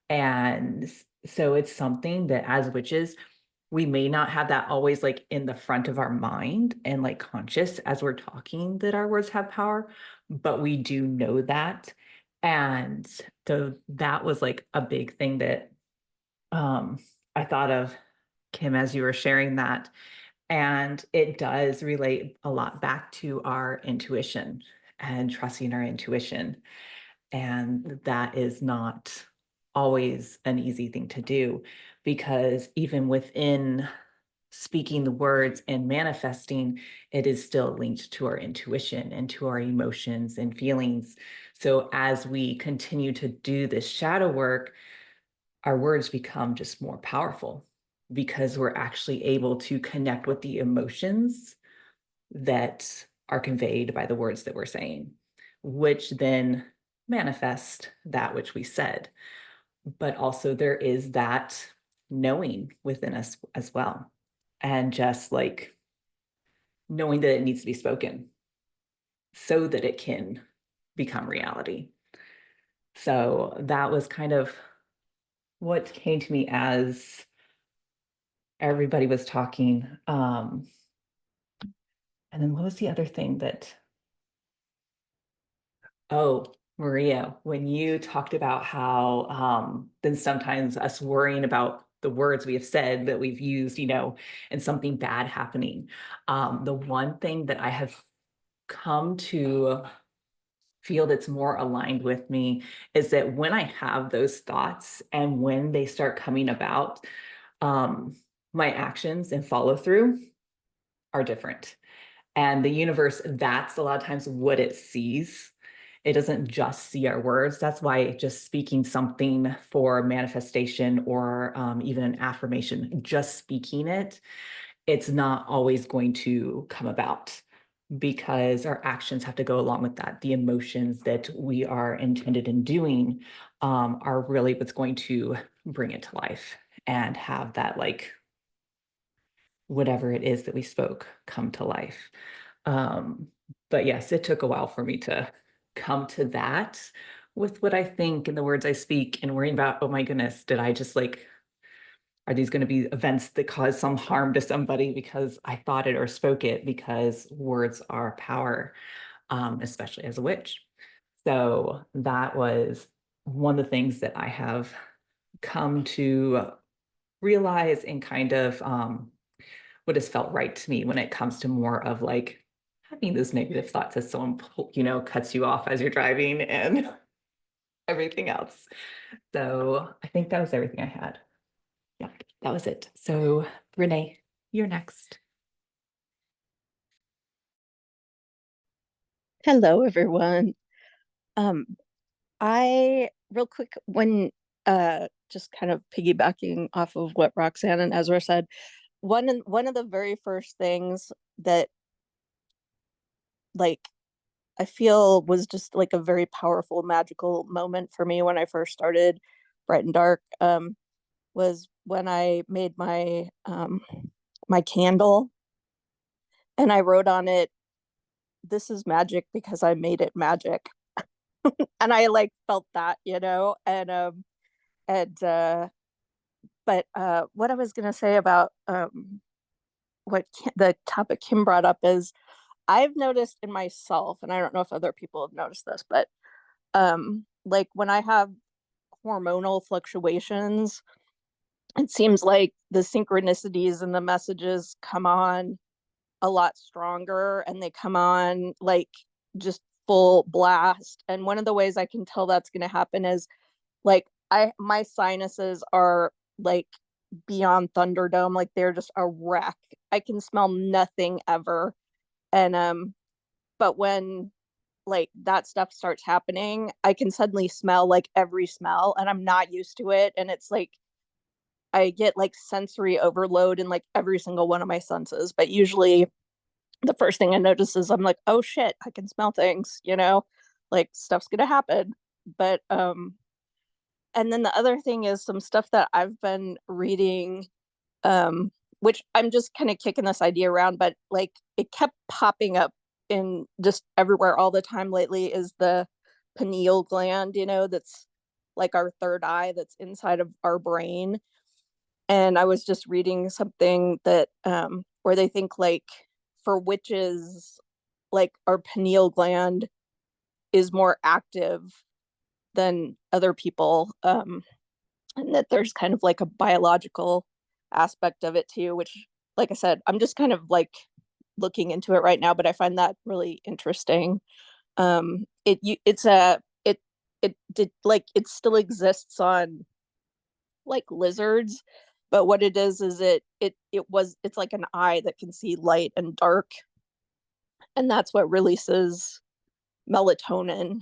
And so it's something that as witches, we may not have that always like in the front of our mind and like conscious as we're talking that our words have power, but we do know that. And so that was like a big thing that I thought of, Kim, as you were sharing that. And it does relate a lot back to our intuition and trusting our intuition. And that is not always an easy thing to do, because even within speaking the words and manifesting, it is still linked to our intuition and to our emotions and feelings. So as we continue to do this shadow work, our words become just more powerful because we're actually able to connect with the emotions that are conveyed by the words that we're saying, which then manifest that which we said. But also there is that knowing within us as well. And just like knowing that it needs to be spoken so that it can become reality. So that was kind of what came to me as everybody was talking. And then what was the other thing that, oh, Maria, when you talked about how then sometimes us worrying about the words we have said that we've used, and something bad happening. The one thing that I have come to feel that's more aligned with me is that when I have those thoughts and when they start coming about, my actions and follow through are different. And the universe, that's a lot of times what it sees. It doesn't just see our words. That's why just speaking something for manifestation or even an affirmation, just speaking it, it's not always going to come about, because our actions have to go along with that. The emotions that we are intended in doing are really what's going to bring it to life and have that like whatever it is that we spoke come to life. But yes, it took a while for me to come to that with what I think and the words I speak, and worrying about, oh my goodness, did I just like, are these going to be events that cause some harm to somebody because I thought it or spoke it? Because words are power, especially as a witch. So that was one of the things that I have come to realize and kind of what has felt right to me when it comes to more of like having those negative thoughts as someone, cuts you off as you're driving and everything else. So I think that was everything I had. Yeah, that was it. So Renee, you're next. Hello, everyone. I real quick when just kind of piggybacking off of what Roxanne and Ezra said, one of the very first things that like I feel was just like a very powerful magical moment for me when I first started Bright and Dark was when I made my candle and I wrote on it, "This is magic because I made it magic." And I like felt that, and but what I was gonna say about the topic Kim brought up is I've noticed in myself, and I don't know if other people have noticed this, but like when I have hormonal fluctuations, it seems like the synchronicities and the messages come on a lot stronger and they come on like just full blast. And one of the ways I can tell that's going to happen is like my sinuses are like beyond Thunderdome, like they're just a wreck. I can smell nothing ever. And but when like that stuff starts happening, I can suddenly smell like every smell and I'm not used to it. And it's like I get like sensory overload in like every single one of my senses. But usually the first thing I notice is I'm like, oh shit, I can smell things, like stuff's gonna happen. But and then the other thing is some stuff that I've been reading, which I'm just kind of kicking this idea around, but like it kept popping up in just everywhere all the time lately is the pineal gland, that's like our third eye that's inside of our brain. And I was just reading something that where they think like for witches, like our pineal gland is more active than other people, and that there's kind of like a biological aspect of it too, which like I said, I'm just kind of like looking into it right now, but I find that really interesting. It still exists on like lizards, but what it is it's like an eye that can see light and dark, and that's what releases melatonin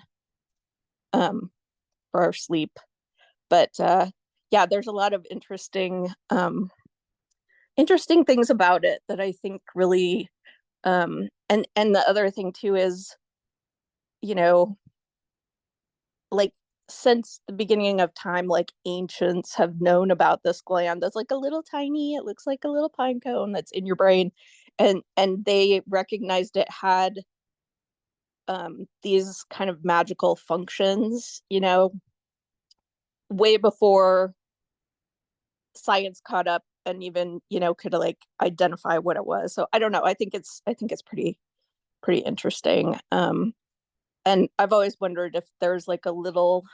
for our sleep. But yeah, there's a lot of interesting things about it that I think really and the other thing too is, you know, like since the beginning of time, like ancients have known about this gland that's like a little tiny, it looks like a little pine cone that's in your brain. And they recognized it had these kind of magical functions, way before science caught up and even, could like identify what it was. So I don't know. I think it's pretty interesting. And I've always wondered if there's like a little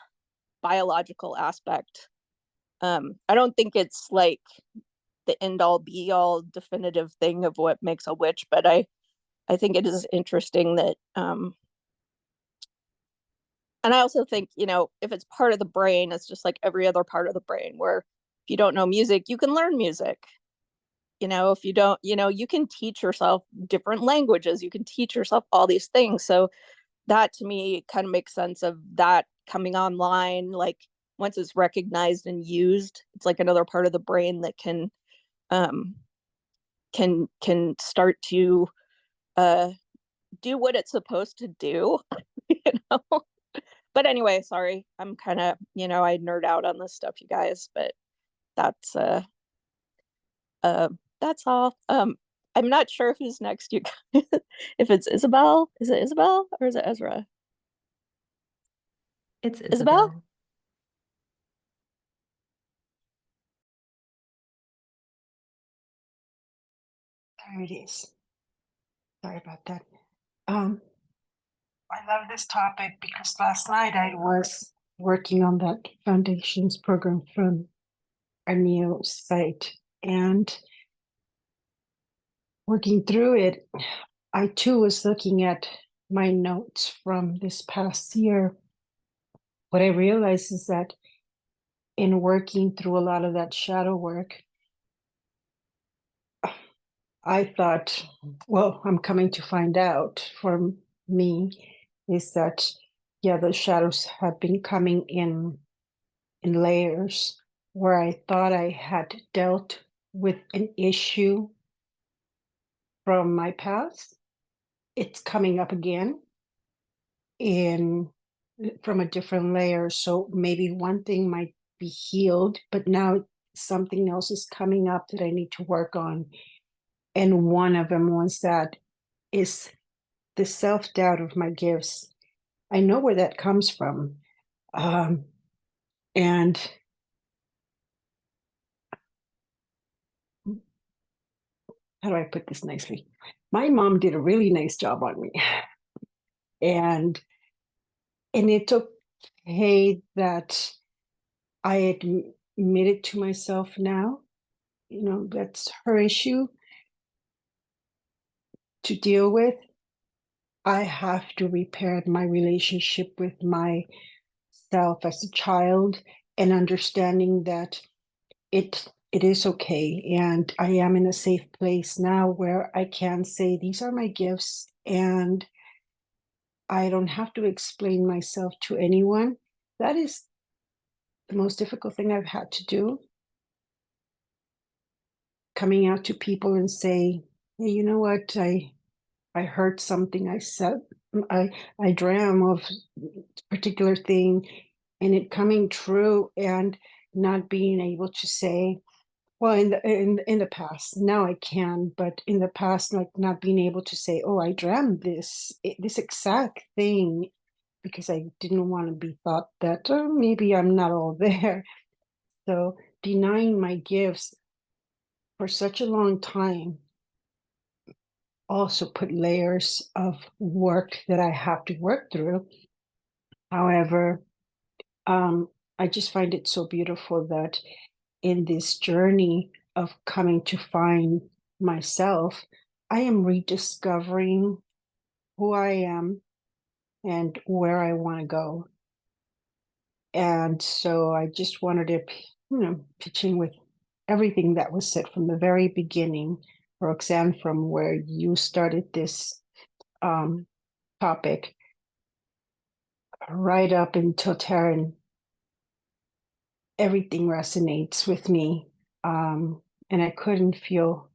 biological aspect. I don't think it's like the end all be all definitive thing of what makes a witch, but I think it is interesting that and I also think, if it's part of the brain, it's just like every other part of the brain where if you don't know music, you can learn music. If you don't, you can teach yourself different languages, you can teach yourself all these things. So that to me kind of makes sense of that coming online, like once it's recognized and used, it's like another part of the brain that um can start to uh do what it's supposed to do. you know but anyway, sorry, I'm kind of, I nerd out on this stuff, you guys, but that's uh that's all. I'm not sure who's next, you guys. If it's Isabel, is it Isabel or is it Ezra? It's Isabel? Isabel. There it is. Sorry about that. I love this topic because last night I was working on that foundations program from a new site. And working through it, I too was looking at my notes from this past year. What I realized is that in working through a lot of that shadow work, I thought, well, I'm coming to find out for me is that, yeah, the shadows have been coming in layers where I thought I had dealt with an issue from my past. It's coming up again in from a different layer. So maybe one thing might be healed, but now something else is coming up that I need to work on. And one of them was that is the self-doubt of my gifts. I know where that comes from. And how do I put this nicely? My mom did a really nice job on me. And it's okay that I admit it to myself now. You know, that's her issue to deal with. I have to repair my relationship with myself as a child and understanding that it is okay. And I am in a safe place now where I can say, these are my gifts, and I don't have to explain myself to anyone. That is the most difficult thing I've had to do. Coming out to people and say, hey, you know what? I heard something I said. I dream of a particular thing and it coming true, and not being able to say, well, in the past, now I can, but in the past, like not being able to say, oh, I dreamt this exact thing, because I didn't want to be thought that, oh, maybe I'm not all there. So denying my gifts for such a long time also put layers of work that I have to work through. However, I just find it so beautiful that in this journey of coming to find myself, I am rediscovering who I am and where I want to go. And so I just wanted to, pitch in with everything that was said from the very beginning, Roxanne, from where you started this topic, right up until Taryn. Everything resonates with me. And I couldn't feel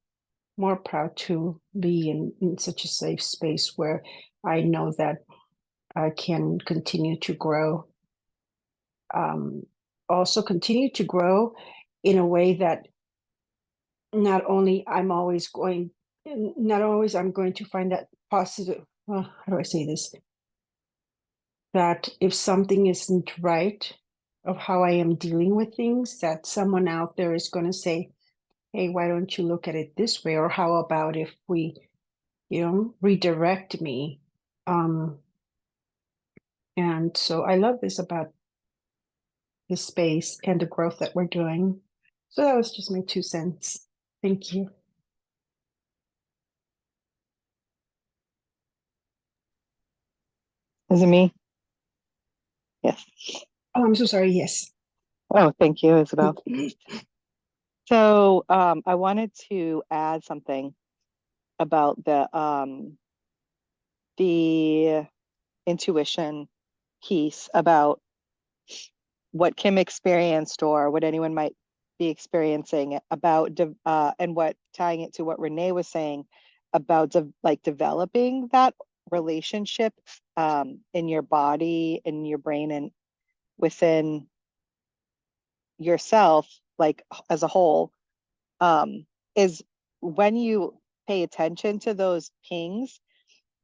more proud to be in such a safe space where I know that I can continue to grow. Also continue to grow in a way that not only I'm going to find that positive, how do I say this? That if something isn't right of how I am dealing with things, that someone out there is going to say, hey, why don't you look at it this way? Or how about if we, redirect me? And so I love this about this space and the growth that we're doing. So that was just my 2 cents. Thank you. Is it me? Yes. Oh, I'm so sorry. Yes. Oh, thank you, Isabel. So I wanted to add something about the intuition piece about what Kim experienced or what anyone might be experiencing about and what tying it to what Renee was saying about developing that relationship in your body, in your brain, and within yourself, like as a whole, is when you pay attention to those pings.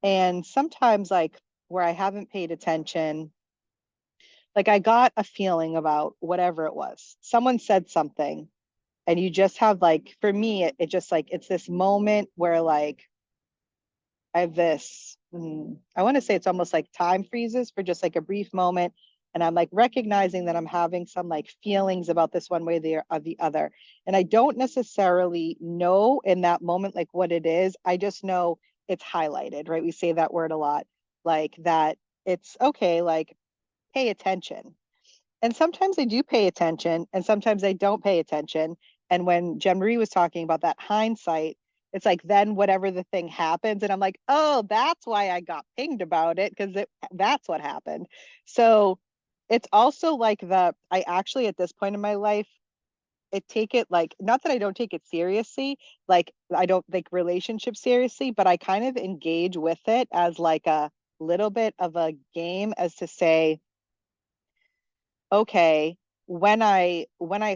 And sometimes, like where I haven't paid attention, like I got a feeling about whatever it was. Someone said something, and you just have like, for me, it just like, it's this moment where like I have this, I want to say it's almost like time freezes for just like a brief moment. And I'm like recognizing that I'm having some like feelings about this one way or the other. And I don't necessarily know in that moment like what it is. I just know it's highlighted, right? We say that word a lot, like that it's okay, like pay attention. And sometimes I do pay attention and sometimes I don't pay attention. And when Jen Marie was talking about that hindsight, it's like then whatever the thing happens, and I'm like, oh, that's why I got pinged about it, because that's what happened. So it's also like I actually at this point in my life, it take it like, not that I don't take it seriously, like I don't take relationships seriously, but I kind of engage with it as like a little bit of a game, as to say, okay, when I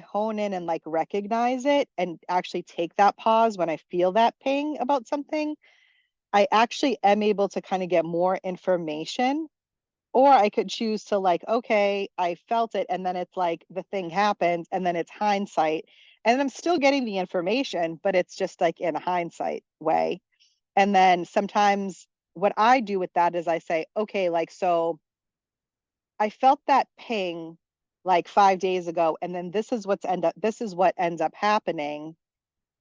hone in and like recognize it and actually take that pause when I feel that ping about something, I actually am able to kind of get more information. Or I could choose to like, okay, I felt it, and then it's like the thing happens, and then it's hindsight. And I'm still getting the information, but it's just like in a hindsight way. And then sometimes what I do with that is I say, okay, like, so I felt that ping like 5 days ago, and then this is what ends up happening.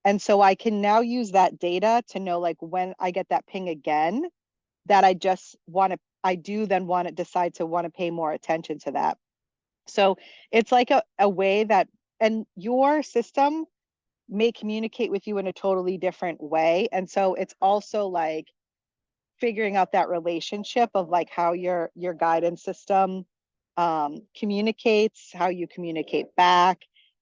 And so I can now use that data to know like when I get that ping again, that I do then want to decide to want to pay more attention to that. So it's like a way that, and your system may communicate with you in a totally different way. And so it's also like figuring out that relationship of like how your guidance system communicates, how you communicate back,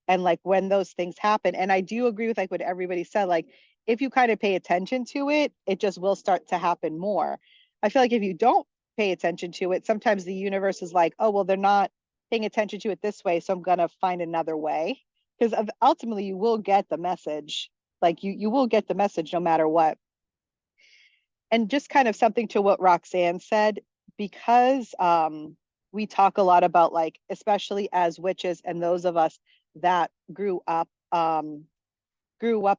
and like when those things happen. And I do agree with like what everybody said, like if you kind of pay attention to it, it just will start to happen more. I feel like if you don't pay attention to it, sometimes the universe is like, oh, well, they're not paying attention to it this way, so I'm gonna find another way. Because ultimately you will get the message. Like you will get the message no matter what. And just kind of something to what Roxanne said, because we talk a lot about like, especially as witches and those of us that grew up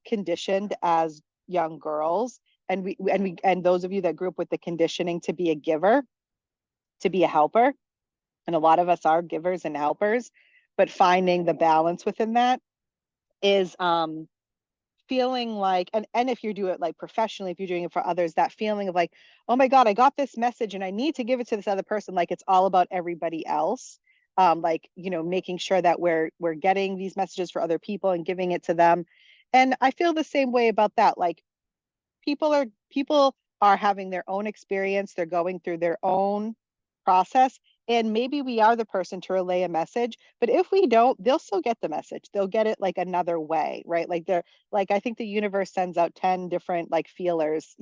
conditioned as young girls, and those of you that grew up with the conditioning to be a giver, to be a helper, and a lot of us are givers and helpers, but finding the balance within that is feeling like, and if you do it like professionally, if you're doing it for others, that feeling of like, oh my god, I got this message and I need to give it to this other person, like it's all about everybody else. Like, making sure that we're getting these messages for other people and giving it to them. And I feel the same way about that. Like people are having their own experience, they're going through their own process, and maybe we are the person to relay a message, but if we don't, they'll still get the message, they'll get it like another way, right? Like they're like, I think the universe sends out 10 different like feelers,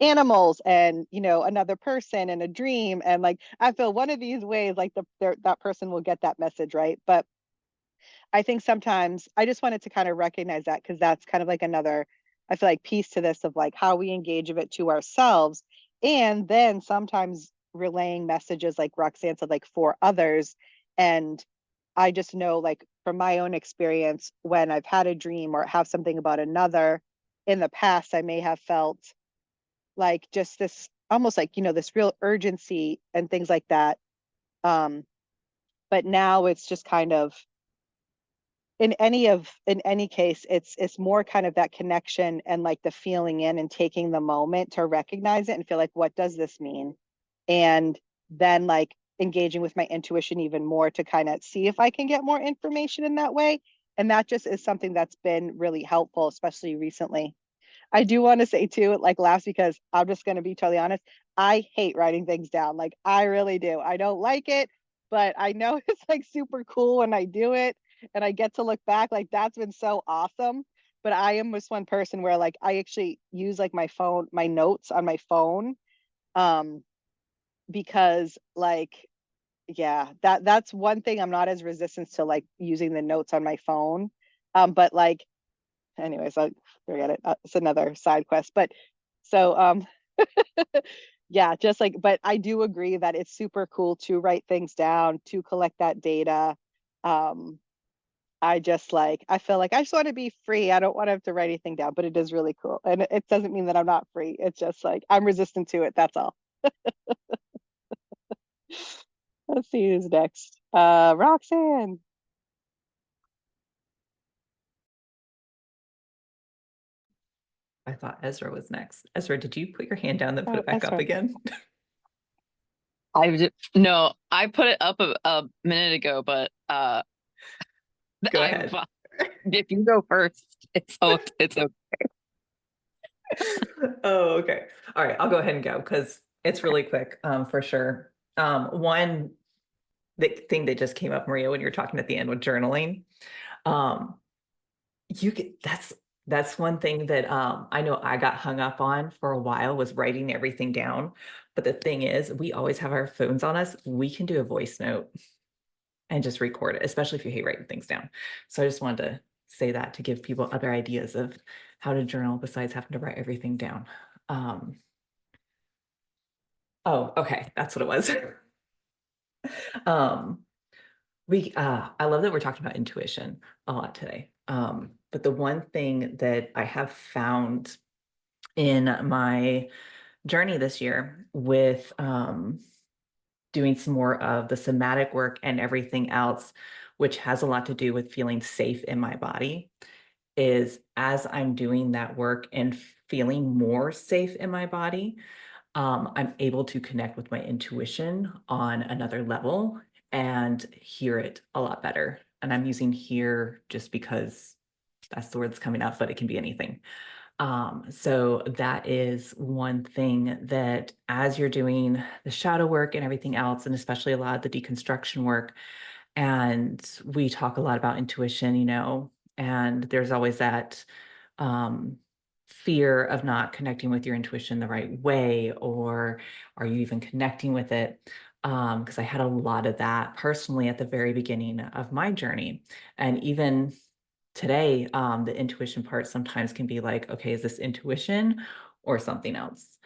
animals, and another person, and a dream, and like I feel one of these ways like that person will get that message, right? But I think sometimes I just wanted to kind of recognize that, because that's kind of like another, I feel like, piece to this of like how we engage of it to ourselves. And then sometimes relaying messages like Roxanne said, like for others. And I just know like from my own experience, when I've had a dream or have something about another in the past, I may have felt like just this almost like, this real urgency and things like that. Um, but now it's just kind of, in any case, it's more kind of that connection and like the feeling in and taking the moment to recognize it and feel like, what does this mean? And then like engaging with my intuition even more to kind of see if I can get more information in that way. And that just is something that's been really helpful, especially recently. I do want to say too, like laughs, because I'm just going to be totally honest. I hate writing things down. Like I really do. I don't like it, but I know it's like super cool when I do it and I get to look back. Like that's been so awesome. But I am just one person where like I actually use like my phone, my notes on my phone, um, because like yeah, that's one thing I'm not as resistant to, like using the notes on my phone. But like anyways, I forget it. It's another side quest. But so yeah, just like, but I do agree that it's super cool to write things down, to collect that data. Um, I feel like I just want to be free. I don't want to have to write anything down, but it is really cool. And it doesn't mean that I'm not free. It's just like I'm resistant to it. That's all. Let's see who's next. Roxanne. I thought Ezra was next. Ezra, did you put your hand down then put Oh, it back up Ezra. again? No, I put it up a minute ago, but Go ahead. if you go first, it's okay. Oh, okay. All right, I'll go ahead and go because it's really quick, for sure. One thing that just came up, Maria, when you were talking at the end with journaling, um, that's one thing that I know I got hung up on for a while was writing everything down. But the thing is, we always have our phones on us. We can do a voice note and just record it, especially if you hate writing things down. So I just wanted to say that to give people other ideas of how to journal besides having to write everything down. Oh, okay, that's what it was. um, I love that we're talking about intuition a lot today. But the one thing that I have found in my journey this year with doing some more of the somatic work and everything else, which has a lot to do with feeling safe in my body, is as I'm doing that work and feeling more safe in my body, I'm able to connect with my intuition on another level and hear it a lot better. And I'm using hear just because that's the word that's coming up, but it can be anything. So that is one thing that as you're doing the shadow work and everything else, and especially a lot of the deconstruction work, and we talk a lot about intuition, and there's always that fear of not connecting with your intuition the right way, or are you even connecting with it? Because I had a lot of that personally at the very beginning of my journey. And even today, the intuition part sometimes can be like, okay, is this intuition or something else?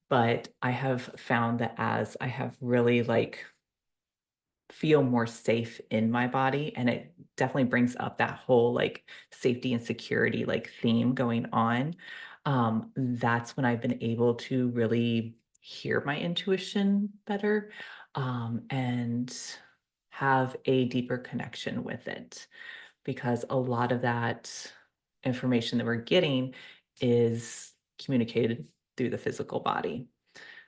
But I have found that as I have really feel more safe in my body, and it definitely brings up that whole safety and security theme going on, that's when I've been able to really hear my intuition better, and have a deeper connection with it, because a lot of that information that we're getting is communicated through the physical body.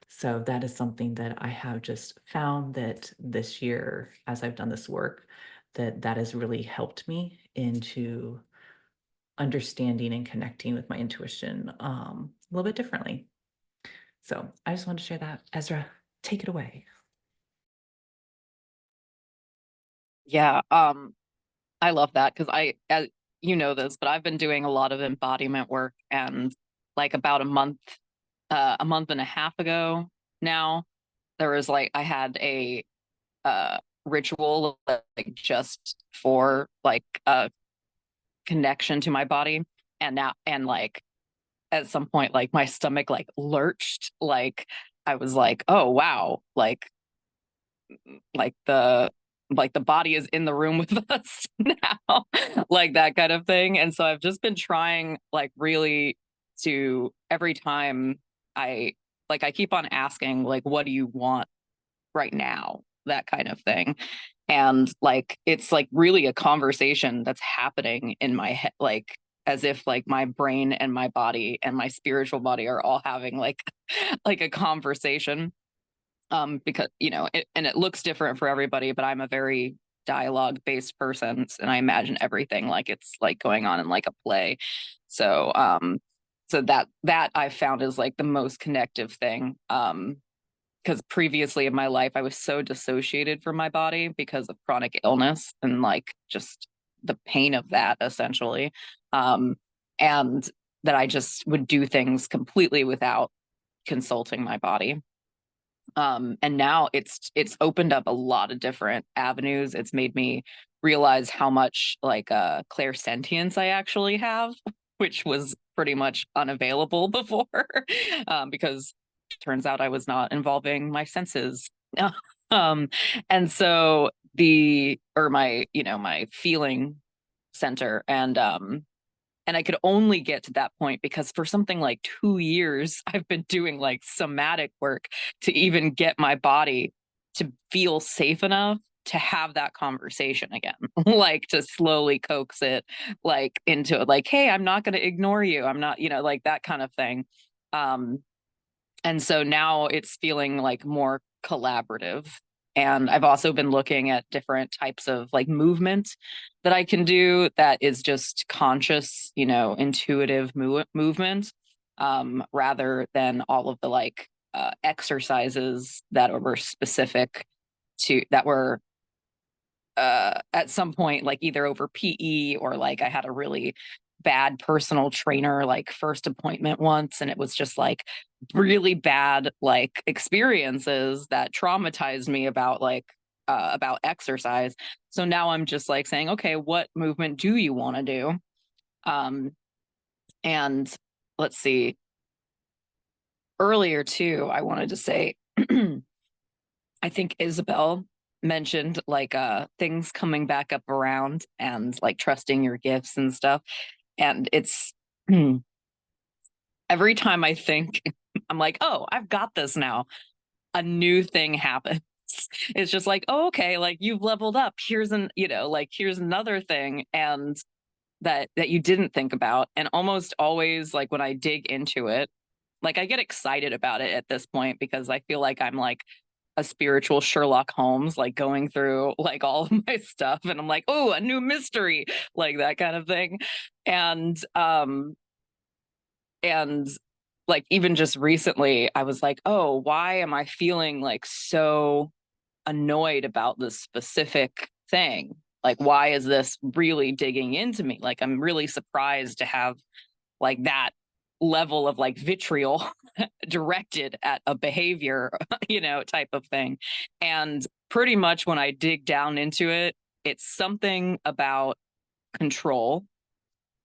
So that is something that I have just found that this year, as I've done this work, that has really helped me into understanding and connecting with my intuition a little bit differently. So I just wanted to share that. Ezra, take it away. Yeah, I love that because as you know this, but I've been doing a lot of embodiment work, and about a month and a half ago now, there was I had a ritual just for a connection to my body, and now at some point my stomach lurched, I was like, oh wow, like the the body is in the room with us now, that kind of thing. And so I've just been trying really to, every time I keep on asking what do you want right now, that kind of thing. And it's really a conversation that's happening in my head, as if my brain and my body and my spiritual body are all having a conversation, because and it looks different for everybody, but I'm a very dialogue based person, and I imagine everything it's going on in a play. So so that I found is the most connective thing, because previously in my life I was so dissociated from my body because of chronic illness and just the pain of that, essentially, and that I just would do things completely without consulting my body. And now it's opened up a lot of different avenues. It's made me realize how much clairsentience I actually have, which was pretty much unavailable before, because it turns out I was not involving my senses. um, and so my feeling center, and I could only get to that point because for something like 2 years, I've been doing somatic work to even get my body to feel safe enough to have that conversation again, like to slowly coax it like into it, like, hey, I'm not going to ignore you. I'm not, like that kind of thing. And so now it's feeling like more collaborative. And I've also been looking at different types of like movement that I can do that is just conscious, intuitive movement, rather than all of the like exercises that were specific that were at some point like either over PE or like I had a really bad personal trainer like first appointment once, and it was just like really bad like experiences that traumatized me about exercise. So now I'm just like saying, okay, what movement do you want to do? And let's see, earlier too, I wanted to say I think Isabel mentioned like things coming back up around and like trusting your gifts and stuff. And it's every time I think I'm like, oh, I've got this now, a new thing happens. It's just like, oh, okay, like you've leveled up. Here's here's another thing, and that you didn't think about. And almost always like when I dig into it, like I get excited about it at this point because I feel like I'm like a spiritual Sherlock Holmes, like going through like all of my stuff, and I'm like, oh, a new mystery, like that kind of thing. And like even just recently I was like, oh, why am I feeling like so annoyed about this specific thing? Like, why is this really digging into me? Like, I'm really surprised to have like that level of like vitriol directed at a behavior, type of thing. And pretty much when I dig down into it, it's something about control,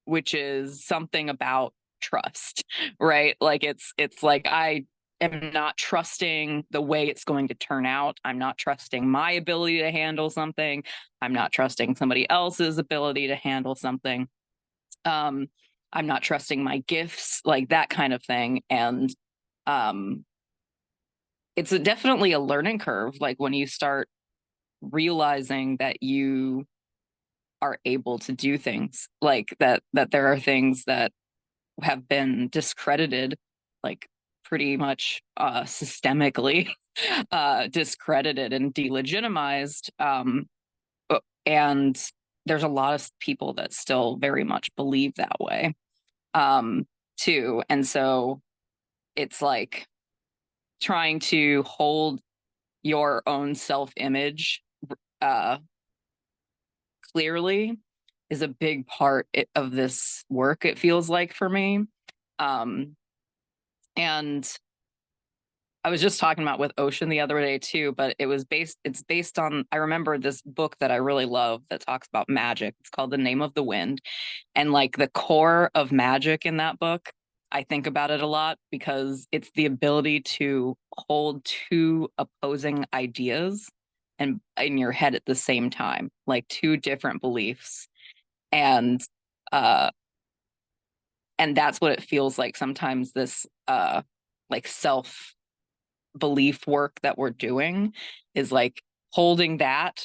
which is something about trust, right? Like it's like I am not trusting the way it's going to turn out. I'm not trusting my ability to handle something. I'm not trusting somebody else's ability to handle something. I'm not trusting my gifts, like that kind of thing. And it's definitely a learning curve, like when you start realizing that you are able to do things like that there are things that have been discredited, like pretty much systemically discredited and delegitimized. And there's a lot of people that still very much believe that way too. And so it's like trying to hold your own self-image clearly is a big part of this work, it feels like for me. And I was just talking about with Ocean the other day too, but it's based on, I remember this book that I really love that talks about magic. It's called The Name of the Wind. And like the core of magic in that book, I think about it a lot because it's the ability to hold two opposing ideas and in your head at the same time, like two different beliefs. And that's what it feels like sometimes, this like self belief work that we're doing is like holding that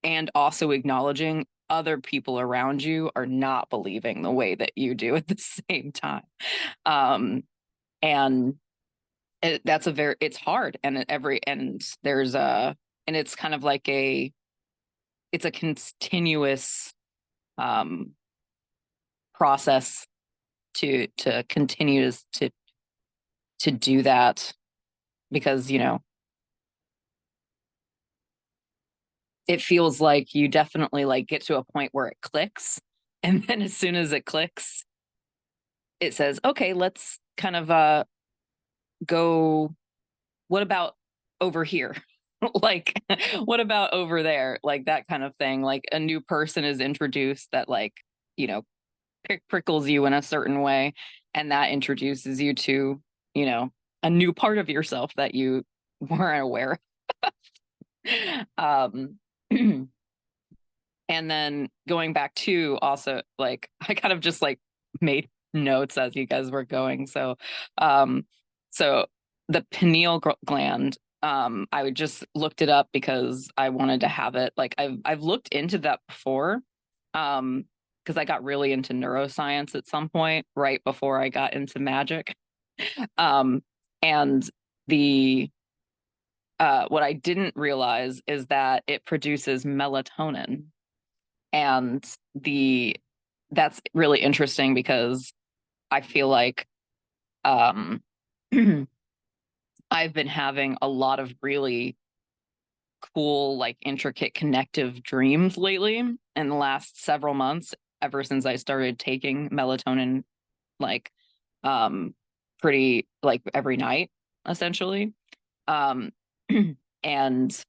and also acknowledging other people around you are not believing the way that you do at the same time. And it's hard. And it's kind of like it's a continuous process to continue to do that, because it feels like you definitely like get to a point where it clicks, and then as soon as it clicks, it says, okay, let's kind of go, what about over here? Like, what about over there? Like that kind of thing. Like a new person is introduced that like, prickles you in a certain way, and that introduces you to, a new part of yourself that you weren't aware of. And then going back to also, like, I kind of just like made notes as you guys were going. So so the pineal gland, I just looked it up because I wanted to have it. Like I've looked into that before, because I got really into neuroscience at some point right before I got into magic. And the what I didn't realize is that it produces melatonin, and that's really interesting because I feel like I've been having a lot of really cool, like intricate connective dreams lately in the last several months, ever since I started taking melatonin, like pretty like every night, essentially. Um and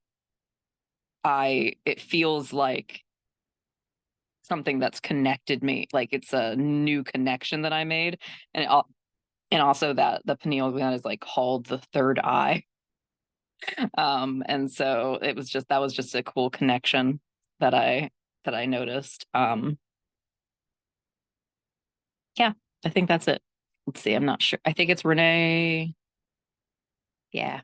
it feels like something that's connected me, like it's a new connection that I made. And also that the pineal gland is like called the third eye. And so that was just a cool connection that I noticed. Yeah, I think that's it. Let's see, I'm not sure. I think it's Renee. Yeah.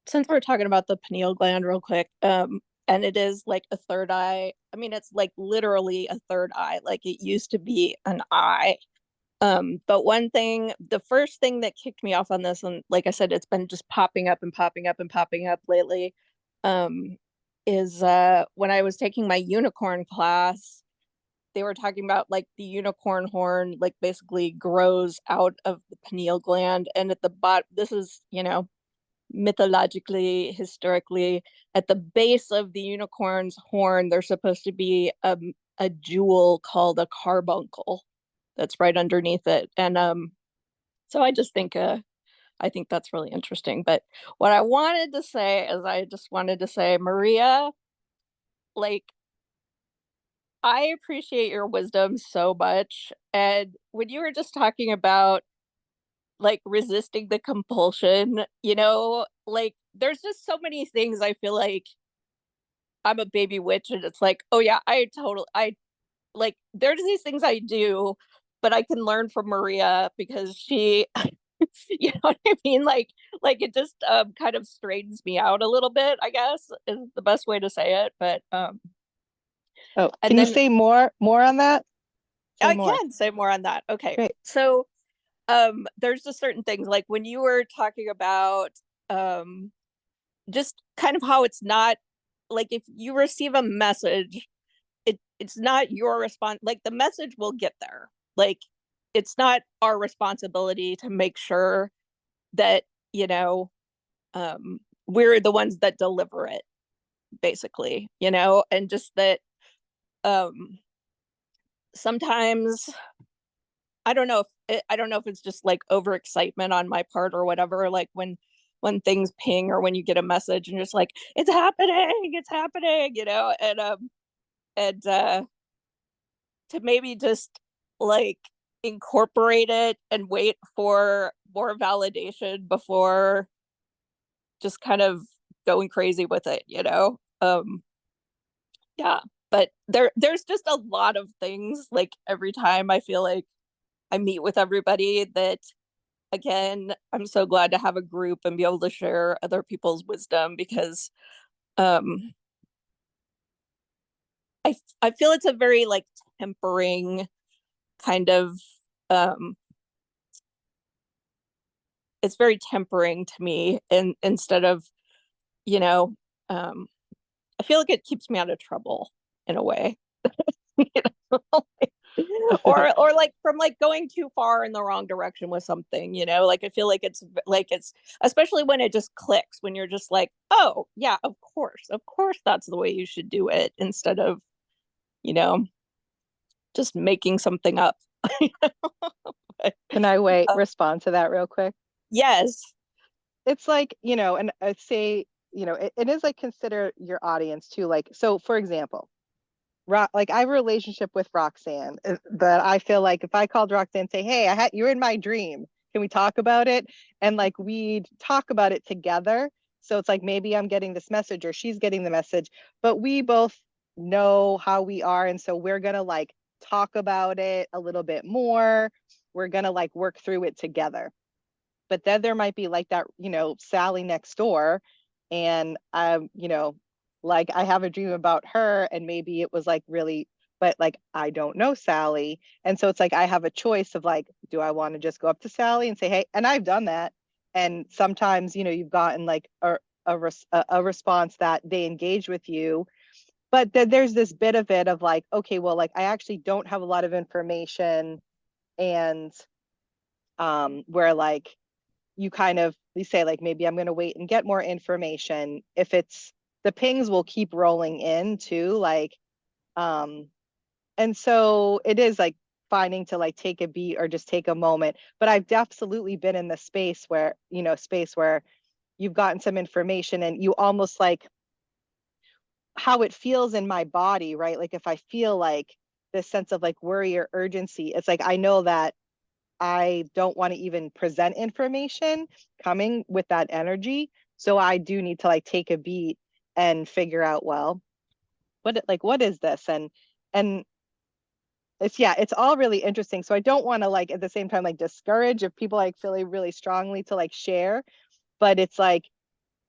Since we're talking about the pineal gland real quick, and it is like a third eye. I mean, it's like literally a third eye. Like it used to be an eye. But the first thing that kicked me off on this, and like I said, it's been just popping up and popping up and popping up lately, is when I was taking my unicorn class, they were talking about like the unicorn horn, like basically grows out of the pineal gland. And at the bottom, this is, mythologically, historically, at the base of the unicorn's horn, there's supposed to be a jewel called a carbuncle that's right underneath it. And so I think that's really interesting. But what I wanted to say is I just wanted to say, Maria, like, I appreciate your wisdom so much. And when you were just talking about like resisting the compulsion, like there's just so many things I feel like I'm a baby witch and it's like, oh yeah, I like there's these things I do, but I can learn from Maria because she you know what I mean? Like it just kind of straightens me out a little bit, I guess is the best way to say it. But Oh, and can you then say more on that? Say I more. can say more on that. Okay. Great. So there's just certain things like when you were talking about just kind of how it's not like if you receive a message, it's not your response, like the message will get there. Like it's not our responsibility to make sure that, we're the ones that deliver it, basically, and just that um sometimes I don't know if it's just like overexcitement on my part or whatever. Like when things ping or when you get a message and you're just like, it's happening, and to maybe just like incorporate it and wait for more validation before just kind of going crazy with it, yeah. But there's just a lot of things like every time I feel like I meet with everybody that again, I'm so glad to have a group and be able to share other people's wisdom because um I feel it's a very like tempering kind of um it's very tempering to me and instead of, you know, I feel like it keeps me out of trouble in a way. You know? or like from like going too far in the wrong direction with something, like I feel like it's especially when it just clicks, when you're just like, oh yeah, of course that's the way you should do it instead of, you know just making something up. Can I Uh, respond to that real quick? yes. It's like, and I'd say, it is like consider your audience too. Like, so for example, like I have a relationship with Roxanne, but I feel like if I called Roxanne and say, hey, you're in my dream, can we talk about it? And like we'd talk about it together. So it's like maybe I'm getting this message or she's getting the message, but we both know how we are. And so we're gonna like talk about it a little bit more. We're gonna like work through it together. but then there might be like that, Sally next door, and like I have a dream about her, and maybe it was like really, but like I don't know Sally. And so it's like I have a choice of like, do I want to just go up to Sally and say, hey, and I've done that. And sometimes, you've gotten like a response that they engage with you. But then there's this bit of it of like, okay, well, like I actually don't have a lot of information, and where like you say like, maybe I'm going to wait and get more information. If it's the pings will keep rolling in too, like and so it is like finding to like take a beat or just take a moment. But I've absolutely been in the space where you've gotten some information and you almost like how it feels in my body, right? Like if I feel like this sense of like worry or urgency, it's like I know that I don't want to even present information coming with that energy. So I do need to like take a beat and figure out, well, what is this? And it's all really interesting. So I don't want to like at the same time like discourage if people like feeling really strongly to like share, but it's like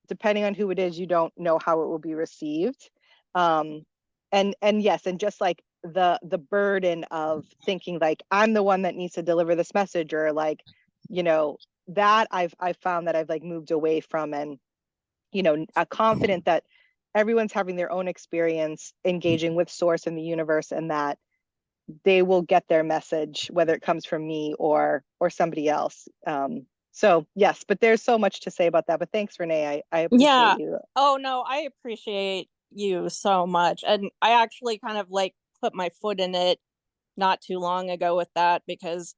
depending on who it is, you don't know how it will be received. And yes, and just like the burden of thinking like I'm the one that needs to deliver this message, or like, that I've found that I've like moved away from, and confident that everyone's having their own experience engaging with source in the universe, and that they will get their message, whether it comes from me or somebody else. So yes, but there's so much to say about that. But thanks, Renee. I Yeah. appreciate you. Oh no, I appreciate you so much. And I actually kind of like put my foot in it not too long ago with that, because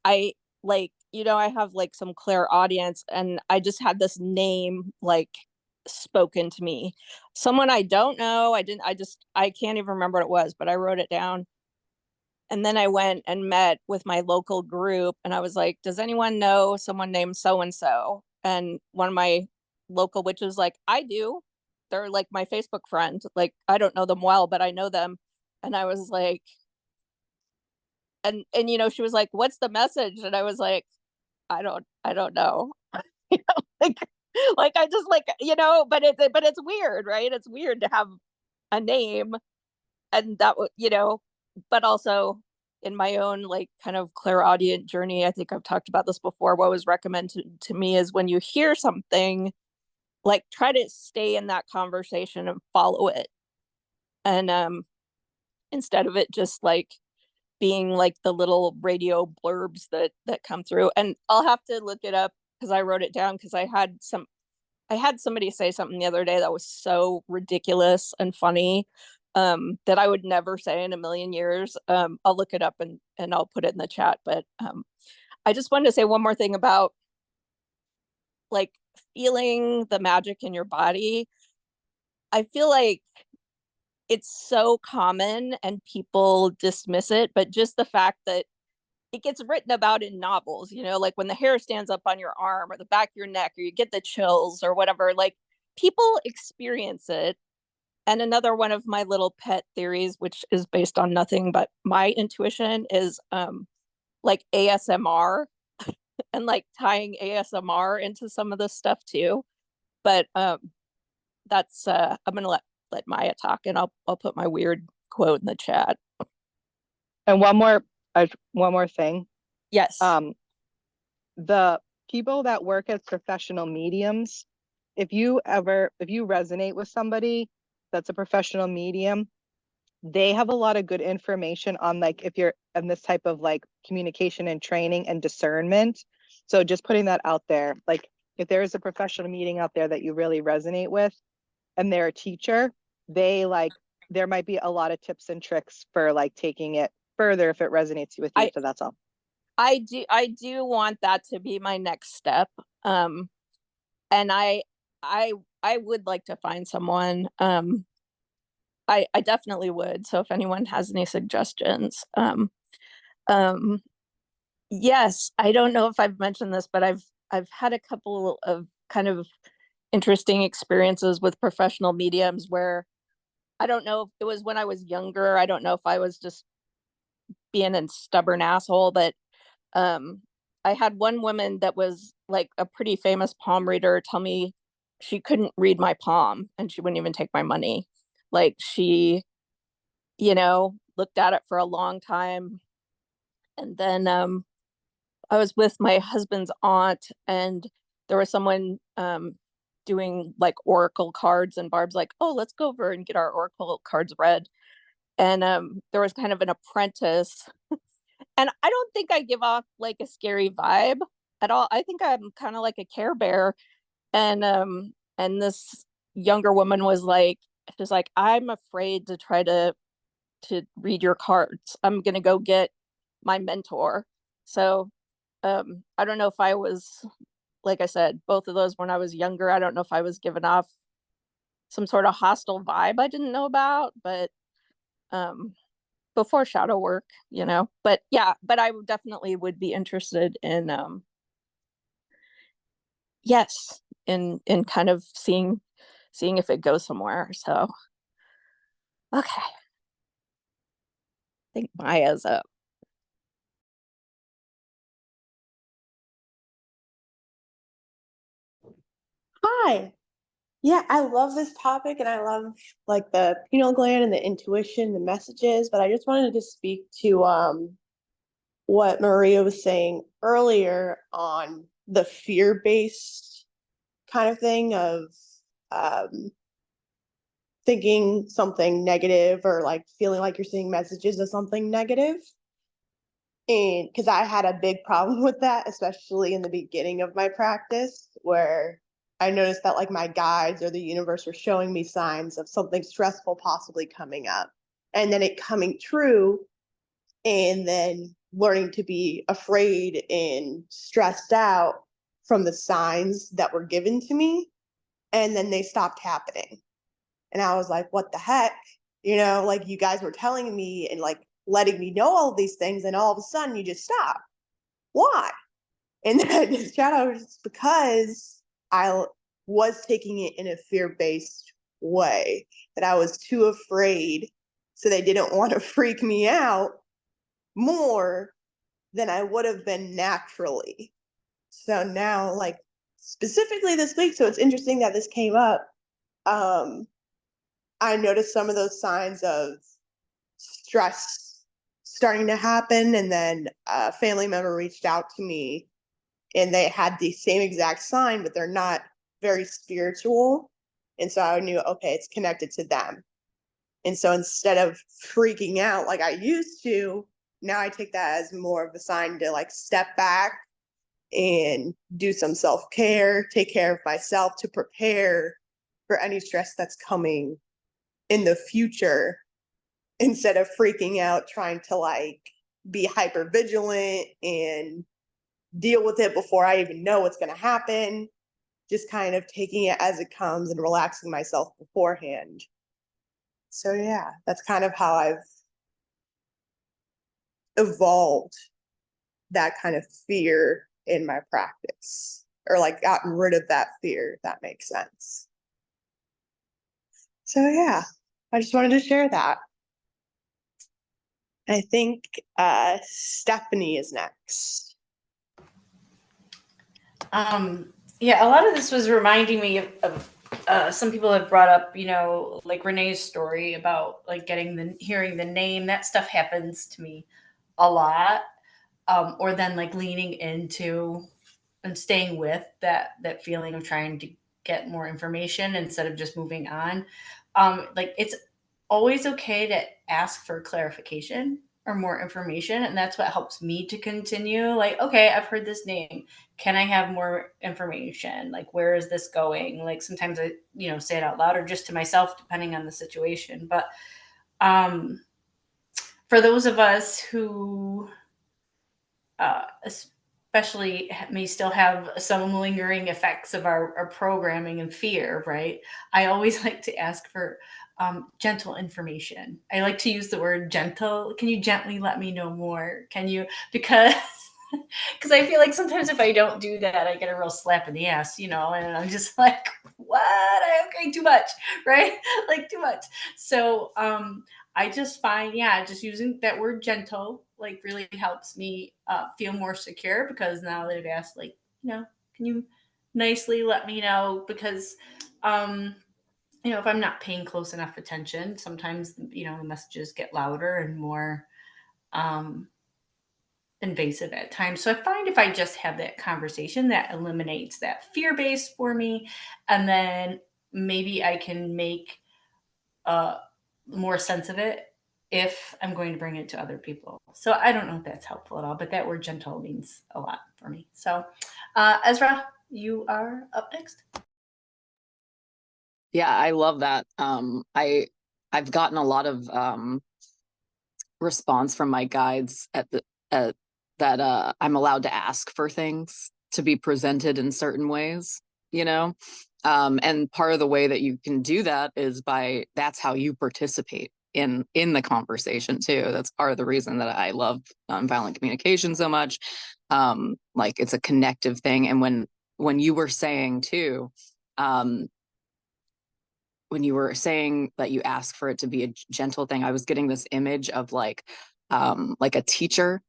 I like, I have like some clairaudience, and I just had this name like spoken to me. Someone I don't know. I can't even remember what it was, but I wrote it down. And then I went and met with my local group, and I was like, does anyone know someone named so and so? And one of my local witches was like, I do. They're like my Facebook friend. Like, I don't know them well, but I know them. And I was like, and she was like, what's the message? And I was like, I don't know. You know, like I just like, but it's weird, right? It's weird to have a name, and that would, but also in my own like kind of clairaudient journey, I think I've talked about this before. What was recommended to me is when you hear something, like try to stay in that conversation and follow it. And instead of it just like being like the little radio blurbs that come through. And I'll have to look it up because I wrote it down, because I had somebody say something the other day that was so ridiculous and funny, that I would never say in a million years. I'll look it up and I'll put it in the chat. But I just wanted to say one more thing about like feeling the magic in your body. I feel like it's so common and people dismiss it, but just the fact that it gets written about in novels, like when the hair stands up on your arm or the back of your neck, or you get the chills or whatever, like people experience it. And another one of my little pet theories, which is based on nothing but my intuition, is like ASMR and like tying ASMR into some of this stuff too. But that's I'm gonna let Maya talk, and I'll put my weird quote in the chat. And one more thing. Yes. The people that work as professional mediums, if you resonate with somebody that's a professional medium, they have a lot of good information on like if you're in this type of like communication and training and discernment. So just putting that out there, like if there is a professional meeting out there that you really resonate with and they're a teacher, there might be a lot of tips and tricks for like taking it further if it resonates with you. So that's all. I do want that to be my next step. And I would like to find someone. I definitely would. So if anyone has any suggestions, yes, I don't know if I've mentioned this, but I've had a couple of kind of interesting experiences with professional mediums where I don't know if it was when I was younger. I don't know if I was just being a stubborn asshole, but I had one woman that was like a pretty famous palm reader tell me she couldn't read my palm and she wouldn't even take my money. Like she, looked at it for a long time. And then I was with my husband's aunt, and there was someone doing like oracle cards, and Barb's like, "Oh, let's go over and get our oracle cards read." And there was kind of an apprentice, and I don't think I give off like a scary vibe at all. I think I'm kind of like a Care Bear, and this younger woman was like, she's like, "I'm afraid to try to read your cards. I'm gonna go get my mentor." So I don't know if I was, like I said, both of those when I was younger. I don't know if I was giving off some sort of hostile vibe I didn't know about, but um before shadow work, But yeah, but I definitely would be interested in yes, in kind of seeing if it goes somewhere. So okay. I think Maya's up. Hi. Yeah, I love this topic and I love like the pineal gland and the intuition, the messages, but I just wanted to speak to what Maria was saying earlier on the fear-based kind of thing of um thinking something negative or like feeling like you're seeing messages of something negative. And because I had a big problem with that, especially in the beginning of my practice, where I noticed that like my guides or the universe were showing me signs of something stressful possibly coming up. And then it coming true, and then learning to be afraid and stressed out from the signs that were given to me. And then they stopped happening. And I was like, what the heck? Like you guys were telling me and like letting me know all of these things, and all of a sudden you just stop. Why? And then shadow was because I was taking it in a fear-based way, that I was too afraid. So they didn't want to freak me out more than I would have been naturally. So now, like specifically this week, so it's interesting that this came up. I noticed some of those signs of stress starting to happen. And then a family member reached out to me and they had the same exact sign, but they're not very spiritual. And so I knew, okay, it's connected to them. And so instead of freaking out like I used to, now I take that as more of a sign to like step back and do some self-care, take care of myself to prepare for any stress that's coming in the future, instead of freaking out trying to like be hyper vigilant and deal with it before I even know what's going to happen. Just kind of taking it as it comes and relaxing myself beforehand. So yeah, that's kind of how I've evolved that kind of fear in my practice, or like gotten rid of that fear, if that makes sense. So yeah, I just wanted to share that. I think Stephanie is next. Yeah, a lot of this was reminding me of some people have brought up, like Renee's story about like hearing the name. That stuff happens to me a lot. Or then like leaning into and staying with that feeling of trying to get more information instead of just moving on. Like it's always okay to ask for clarification or more information, and that's what helps me to continue. Like, okay, I've heard this name. Can I have more information? Like, where is this going? Like sometimes I, say it out loud or just to myself, depending on the situation. But for those of us who especially may still have some lingering effects of our programming and fear, right? I always like to ask for gentle information. I like to use the word gentle. Can you gently let me know more? Can you? Because Because I feel like sometimes if I don't do that, I get a real slap in the ass, and I'm just like, what? Okay, too much, right? Like too much. So I just find, just using that word gentle, like really helps me feel more secure because now they've asked, like, can you nicely let me know? Because, if I'm not paying close enough attention, sometimes, the messages get louder and more um, invasive at times. So I find if I just have that conversation, that eliminates that fear base for me. And then maybe I can make uh, more sense of it if I'm going to bring it to other people. So I don't know if that's helpful at all, but that word gentle means a lot for me. So Ezra, you are up next. Yeah, I love that. I've gotten a lot of response from my guides that I'm allowed to ask for things to be presented in certain ways, you know? And part of the way that you can do that is that's how you participate in the conversation too. That's part of the reason that I love nonviolent communication so much. Like it's a connective thing. And when you were saying too, when you were saying that you ask for it to be a gentle thing, I was getting this image of like a teacher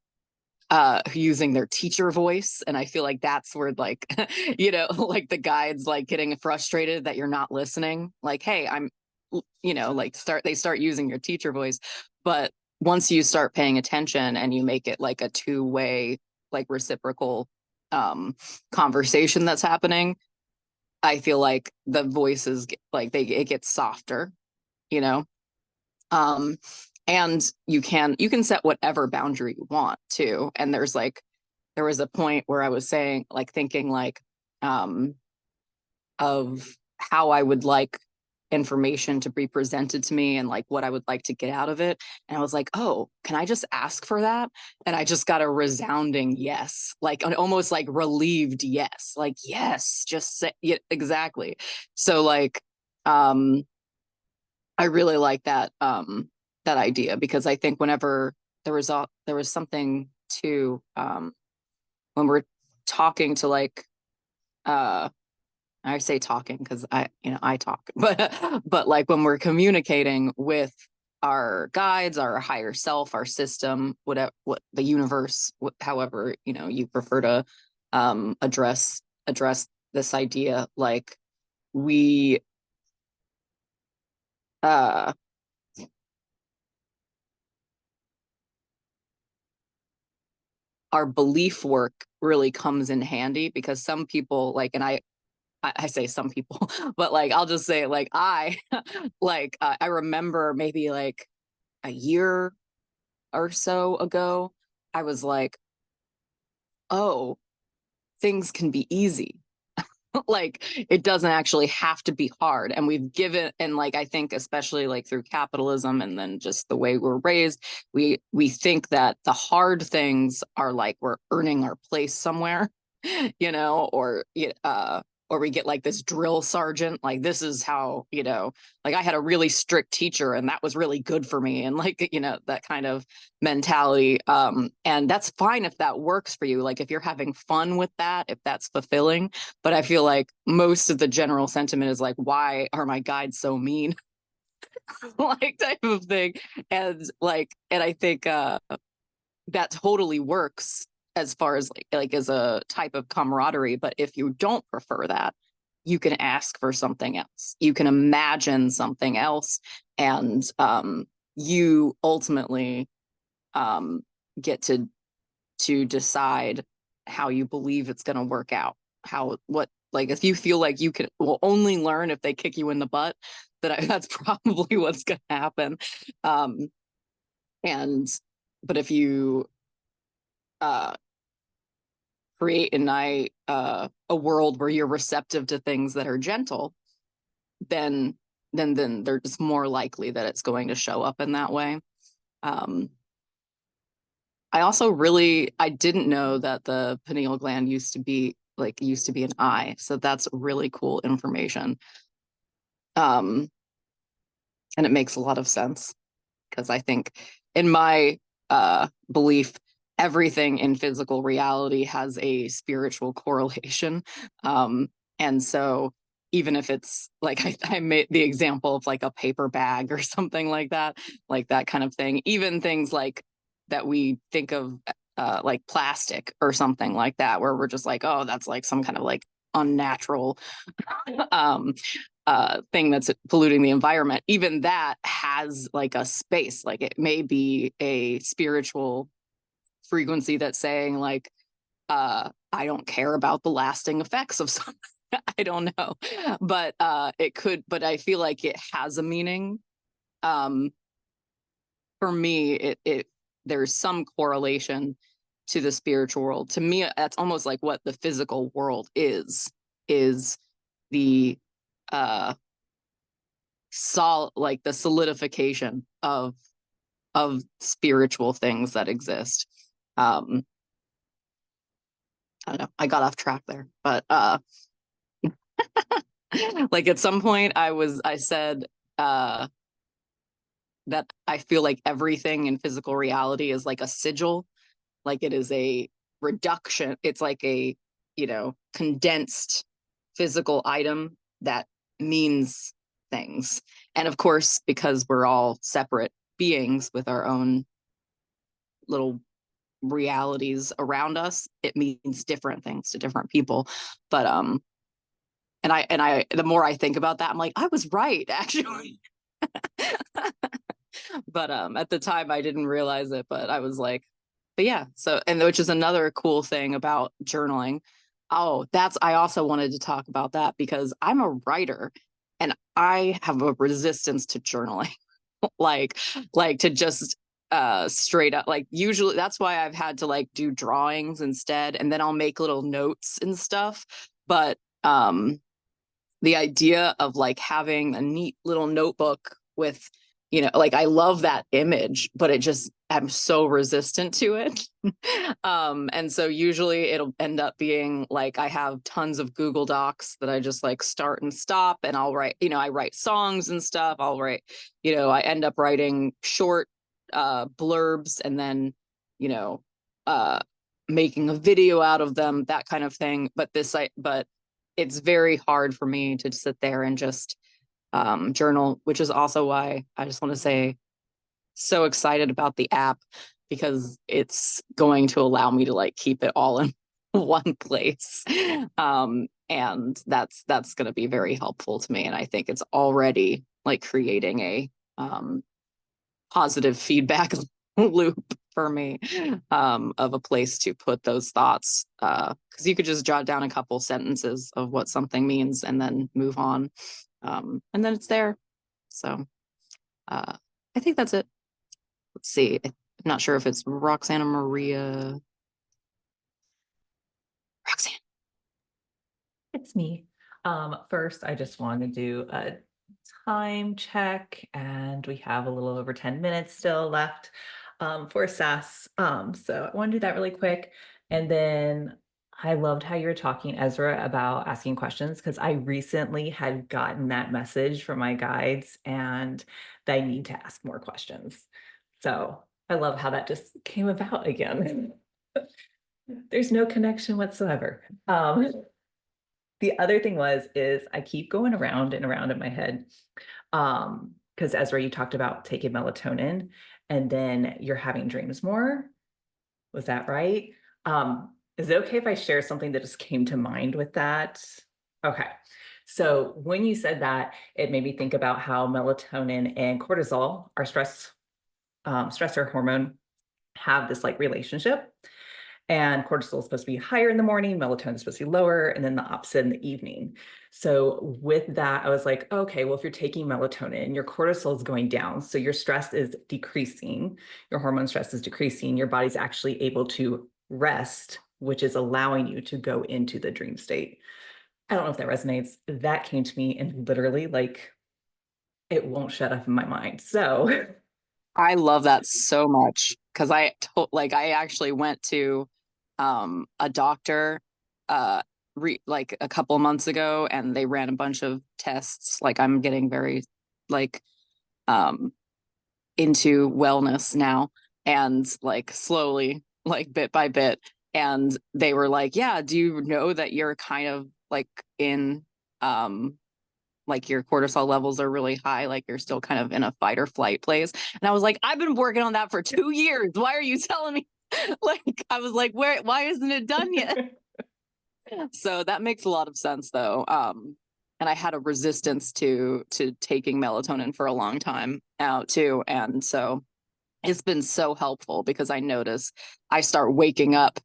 using their teacher voice, and I feel like that's where like like the guides like getting frustrated that you're not listening, like, hey, I'm like they start using your teacher voice. But once you start paying attention and you make it like a two-way, like reciprocal conversation that's happening, I feel like the voices like it gets softer, you know. Um, and you can set whatever boundary you want too. And there was a point where I was saying, like, thinking like of how I would like information to be presented to me and like what I would like to get out of it. And I was like, oh, can I just ask for that? And I just got a resounding yes, like an almost like relieved yes, like, yes, just say yeah, exactly. So like, I really like that idea, because I think whenever there was something to when we're talking to like I say talking because I talk, but like when we're communicating with our guides, our higher self, our system, whatever, what the universe, however you prefer to address this idea, like we uh our belief work really comes in handy, because some people like, and I say some people, but like I'll just say like I like I remember maybe like a year or so ago, I was like, oh, things can be easy. Like it doesn't actually have to be hard. And we've given, and like I think especially like through capitalism and then just the way we're raised, we think that the hard things are like we're earning our place somewhere, or we get like this drill sergeant, like this is how, like I had a really strict teacher and that was really good for me, and like that kind of mentality. And that's fine if that works for you, like if you're having fun with that, if that's fulfilling. But I feel like most of the general sentiment is like, why are my guides so mean? Like type of thing. And I think that totally works as far as like as a type of camaraderie. But if you don't prefer that, you can ask for something else. You can imagine something else, and you ultimately get to decide how you believe it's going to work out. Like if you feel like you will only learn if they kick you in the butt, that's probably what's going to happen. And but if you create a world where you're receptive to things that are gentle, then they're just more likely that it's going to show up in that way. I didn't know that the pineal gland used to be an eye. So that's really cool information. And it makes a lot of sense, because I think in my belief, everything in physical reality has a spiritual correlation. And so even if it's like I made the example of like a paper bag or something like that kind of thing, even things like that we think of like plastic or something like that, where we're just like, oh, that's like some kind of like unnatural thing that's polluting the environment. Even that has like a space, like it may be a spiritual frequency that's saying like, I don't care about the lasting effects of something. I don't know, but it could, but I feel like it has a meaning. For me, it there's some correlation to the spiritual world. To me, that's almost like what the physical world is the like the solidification of spiritual things that exist. I don't know, I got off track there, but like at some point I said that I feel like everything in physical reality is like a sigil, like it is a reduction. It's like a, condensed physical item that means things. And of course, because we're all separate beings with our own little realities around us, it means different things to different people. But and I the more I think about that, I'm like, I was right, actually. But at the time I didn't realize it, but I was like, but yeah. So, and which is another cool thing about journaling. Oh, I also wanted to talk about that because I'm a writer and I have a resistance to journaling. like to just straight up, like usually that's why I've had to like do drawings instead, and then I'll make little notes and stuff. But the idea of like having a neat little notebook with, like I love that image, but I'm so resistant to it. And so usually it'll end up being like I have tons of Google Docs that I just like start and stop, and I'll write, I write songs and stuff. I'll write, I end up writing short blurbs, and then, making a video out of them, that kind of thing. But it's very hard for me to sit there and just journal, which is also why I just want to say so excited about the app, because it's going to allow me to like keep it all in one place. And that's going to be very helpful to me. And I think it's already like creating a positive feedback loop for me, of a place to put those thoughts, because you could just jot down a couple sentences of what something means and then move on, and then it's there. So I think that's it. Let's see, I'm not sure if it's Roxanne or Maria. Roxanne. It's me. First, I just want to do a time check, and we have a little over 10 minutes still left for SASS. So I want to do that really quick. And then I loved how you were talking, Ezra, about asking questions, because I recently had gotten that message from my guides and that I need to ask more questions. So I love how that just came about again. There's no connection whatsoever. The other thing is I keep going around and around in my head. Because Ezra, you talked about taking melatonin and then you're having dreams more. Was that right? Is it okay if I share something that just came to mind with that? Okay. So when you said that, it made me think about how melatonin and cortisol, our stressor hormone, have this like relationship. And cortisol is supposed to be higher in the morning, melatonin is supposed to be lower, and then the opposite in the evening. So with that, I was like, okay, well, if you're taking melatonin, your cortisol is going down. So your stress is decreasing, your hormone stress is decreasing, your body's actually able to rest, which is allowing you to go into the dream state. I don't know if that resonates. That came to me and literally like, it won't shut up in my mind. So I love that so much, because I actually went to a doctor like a couple of months ago, and they ran a bunch of tests. Like I'm getting very like into wellness now, and like slowly like bit by bit. And they were like, yeah, do you know that you're kind of like in like your cortisol levels are really high, like you're still kind of in a fight or flight place. And I was like, I've been working on that for 2 years. Why are you telling me? Like, I was like, why isn't it done yet? So that makes a lot of sense though. And I had a resistance to taking melatonin for a long time out too. And so it's been so helpful because I notice I start waking up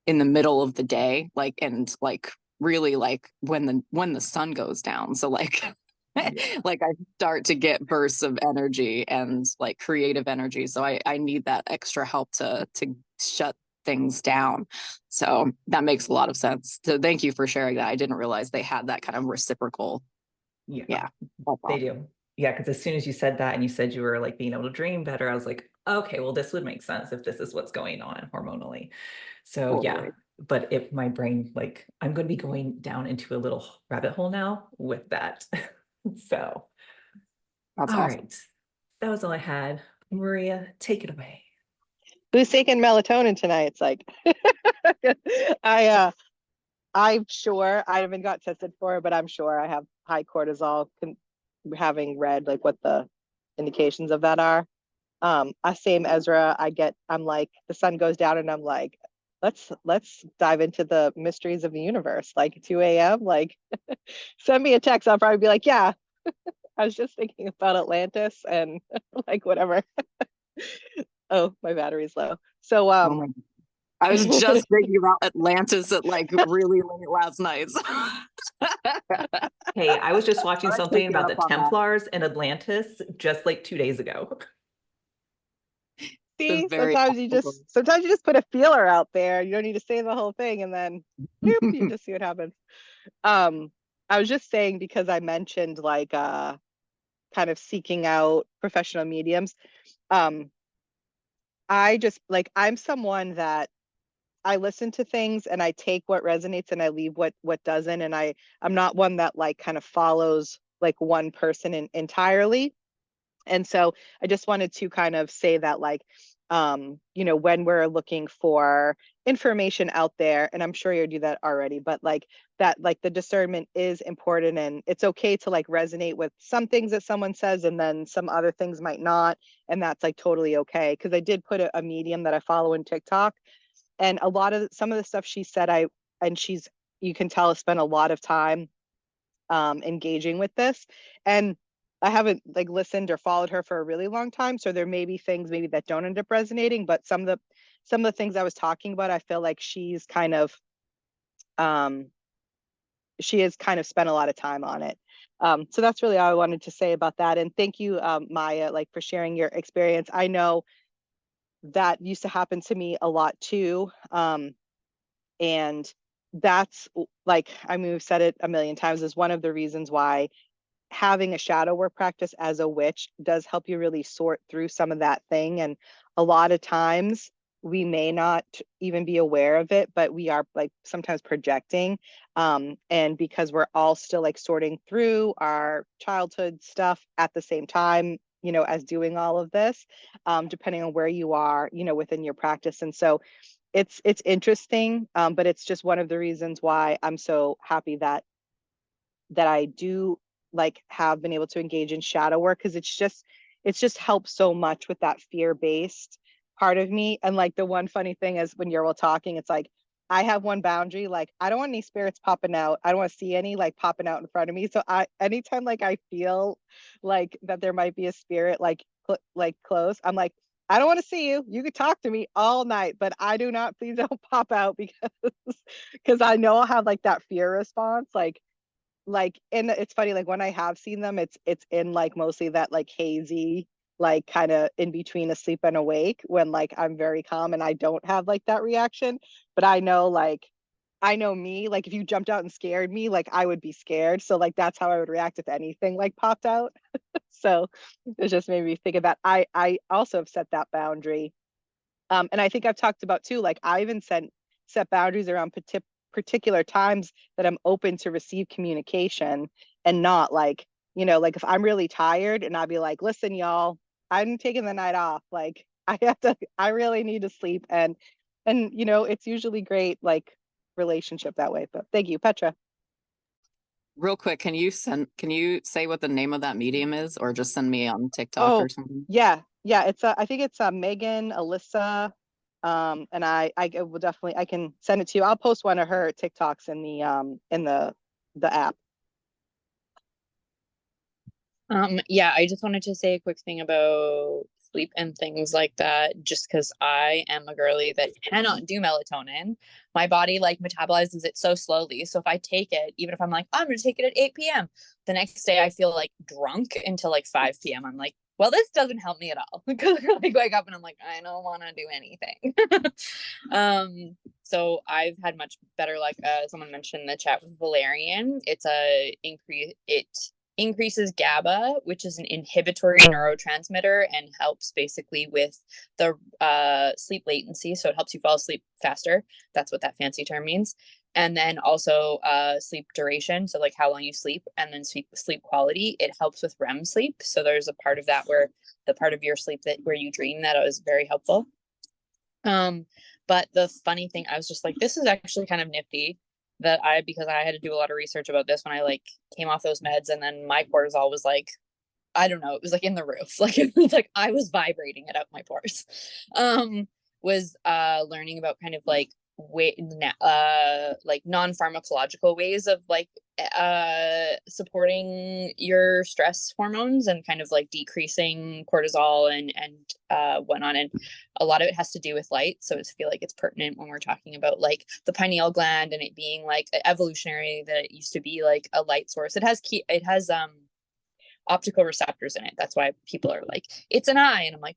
in the middle of the day, like, and like really like when the sun goes down. So like like I start to get bursts of energy and like creative energy. So I need that extra help to shut things down. So that makes a lot of sense. So thank you for sharing that. I didn't realize they had that kind of reciprocal. Yeah. They do. Yeah, because as soon as you said that and you said you were like being able to dream better, I was like, okay, well, this would make sense if this is what's going on hormonally. So yeah, Totally. but if my brain, like, I'm going to be going down into a little rabbit hole now with that. So, That's all awesome. right, that was all I had. Maria, take it away. Who's taking melatonin tonight? It's like, I'm sure I haven't got tested for it, but I'm sure I have high cortisol, having read like what the indications of that are. Same Ezra, I'm like, the sun goes down and I'm like, let's dive into the mysteries of the universe. Like 2 a.m. Like send me a text. I'll probably be like, yeah, I was just thinking about Atlantis and like whatever. Oh, my battery's low. So Oh my, I was just thinking about Atlantis at like really late last night. Hey, I was just watching I'll take something you about the up on that. Templars in Atlantis just like 2 days ago. see, Very sometimes you just put a feeler out there. You don't need to say the whole thing, and then whoop, you just see what happens. I was just saying because I mentioned like kind of seeking out professional mediums. I just like I'm someone that I listen to things and I take what resonates and I leave what doesn't. And I'm not one that like kind of follows like one person entirely. And so I just wanted to kind of say that like when we're looking for information out there, and I'm sure you do that already, but like that, like the discernment is important, and it's okay to like resonate with some things that someone says and then some other things might not, and that's like totally okay. Because I did put a medium that I follow in TikTok, and some of the stuff she said, you can tell, spent a lot of time engaging with this, and I haven't like listened or followed her for a really long time, so there may be things maybe that don't end up resonating, but some of the things I was talking about, I feel like she has kind of spent a lot of time on it. So that's really all I wanted to say about that. And thank you, Maya, like for sharing your experience. I know that used to happen to me a lot too. And that's like, I mean, we've said it a million times, is one of the reasons why having a shadow work practice as a witch does help you really sort through some of that thing. And a lot of times we may not even be aware of it, but we are like sometimes projecting. And because we're all still like sorting through our childhood stuff at the same time, as doing all of this, depending on where you are, within your practice. And so it's interesting, but it's just one of the reasons why I'm so happy that I do like have been able to engage in shadow work, because it's just helped so much with that fear-based part of me. And like the one funny thing is when you're all talking, it's like I have one boundary, like I don't want any spirits popping out. I don't want to see any like popping out in front of me. So anytime like I feel like that there might be a spirit like close, I'm like, I don't want to see you. You could talk to me all night, but I do not, please don't pop out, because I know I'll have like that fear response. And it's funny, like when I have seen them, it's in like mostly that like hazy, like kind of in between asleep and awake, when like I'm very calm and I don't have like that reaction. But I know me, like if you jumped out and scared me, like I would be scared. So like that's how I would react if anything like popped out. So it just made me think of that. I also have set that boundary. And I think I've talked about too, like I even set boundaries around particular times that I'm open to receive communication, and not like, like if I'm really tired and I'll be like, listen, y'all, I'm taking the night off. Like I really need to sleep. And And, it's usually great, like relationship that way. But thank you, Petra. Real quick, can you say what the name of that medium is, or just send me on TikTok Oh, or something? yeah. It's I think it's Megan, Alyssa. And I will definitely, I can send it to you. I'll post one of her TikToks in the app. Yeah, I just wanted to say a quick thing about sleep and things like that, just because I am a girly that cannot do melatonin. My body like metabolizes it so slowly. So if I take it, even if I'm like, I'm gonna take it at 8 p.m., the next day I feel like drunk until like 5 p.m. I'm like, well, this doesn't help me at all. Because I wake up and I'm like, I don't want to do anything. So I've had much better, like someone mentioned in the chat with valerian. It's a increases GABA, which is an inhibitory neurotransmitter and helps basically with the sleep latency. So it helps you fall asleep faster. That's what that fancy term means. And then also sleep duration. So like how long you sleep, and then sleep quality. It helps with REM sleep. So there's a part of that where the part of your sleep where you dream, that was very helpful. But the funny thing, I was just like, this is actually kind of nifty because I had to do a lot of research about this when I like came off those meds, and then my cortisol was like, I don't know, it was like in the roof. Like it was like I was vibrating it out my pores. Was learning about kind of like like non-pharmacological ways of like supporting your stress hormones and kind of like decreasing cortisol and whatnot. And a lot of it has to do with light. So I feel like it's pertinent when we're talking about like the pineal gland and it being like evolutionary, that it used to be like a light source. It has optical receptors in it. That's why people are like, it's an eye. And I'm like,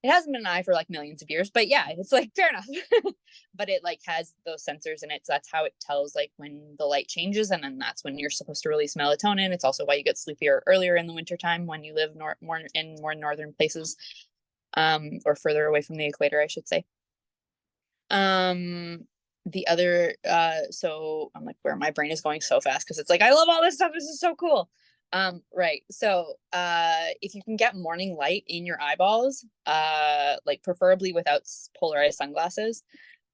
it hasn't been an eye for like millions of years, but yeah, it's like fair enough. But it like has those sensors in it. So that's how it tells like when the light changes. And then that's when you're supposed to release melatonin. It's also why you get sleepier earlier in the wintertime when you live more in more northern places, or further away from the equator, I should say. The other, so I'm like, where my brain is going so fast because it's like, I love all this stuff. This is so cool. Right. So if you can get morning light in your eyeballs, like preferably without polarized sunglasses,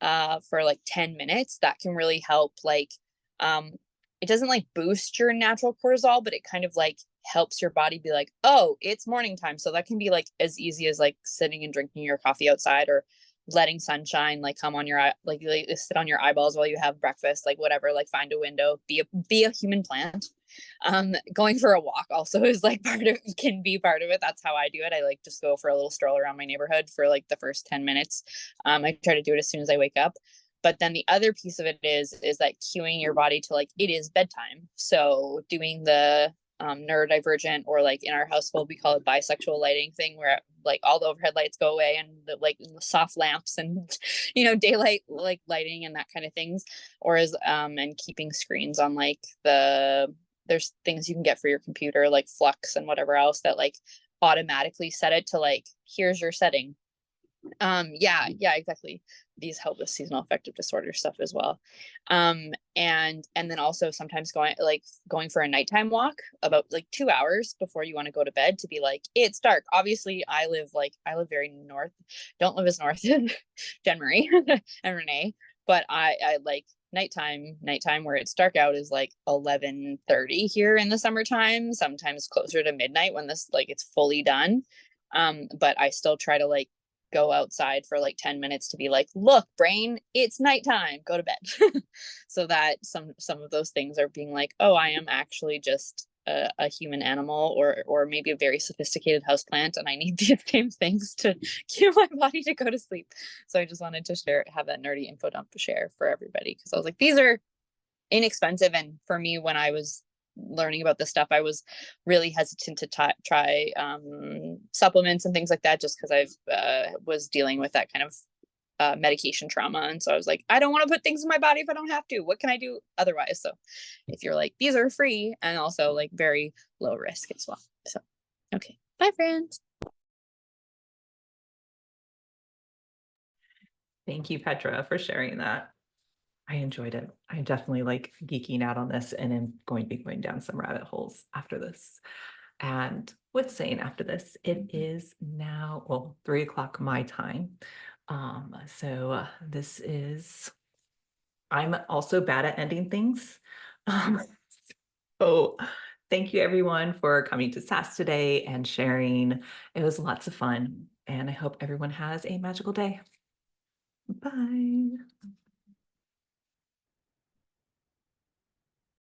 for like 10 minutes, that can really help. Like, it doesn't like boost your natural cortisol, but it kind of like helps your body be like, oh, it's morning time. So that can be like as easy as like sitting and drinking your coffee outside, or letting sunshine like come on your eye, like sit on your eyeballs while you have breakfast, like whatever, like find a window, be a human plant. Going for a walk also is like can be part of it. That's how I do it. I like just go for a little stroll around my neighborhood for like the first 10 minutes. I try to do it as soon as I wake up. But then the other piece of it is that cueing your body to like, it is bedtime. So doing the neurodivergent, or like in our household we call it bisexual lighting thing, where like all the overhead lights go away and the like soft lamps and daylight like lighting and that kind of things, or is and keeping screens on like there's things you can get for your computer like Flux and whatever else that like automatically set it to like, here's your setting. Yeah, exactly. These help with seasonal affective disorder stuff as well. And then also sometimes going for a nighttime walk about like 2 hours before you want to go to bed, to be like, it's dark. Obviously I live very north, don't live as north as Jen Marie and Renee, but I like nighttime where it's dark out is like 11:30 here in the summertime, sometimes closer to midnight when this like it's fully done. But I still try to like go outside for like 10 minutes to be like, look, brain, it's nighttime, go to bed. So that some of those things are being like, oh, I am actually just a human animal, or maybe a very sophisticated houseplant, and I need these same things to cue my body to go to sleep. So I just wanted to have that nerdy info dump to share for everybody, because I was like, these are inexpensive. And for me, when I was learning about this stuff, I was really hesitant to try supplements and things like that, just because I've was dealing with that kind of medication trauma. And so I was like, I don't want to put things in my body if I don't have to. What can I do otherwise? So if you're like, these are free and also like very low risk as well. So, okay. Bye, friends. Thank you, Petra, for sharing that. I enjoyed it. I'm definitely like geeking out on this, and I'm going to be going down some rabbit holes after this. And with saying after this, it is now, well, 3 o'clock my time. So this is, I'm also bad at ending things. So thank you everyone for coming to SASS today and sharing. It was lots of fun, and I hope everyone has a magical day. Bye.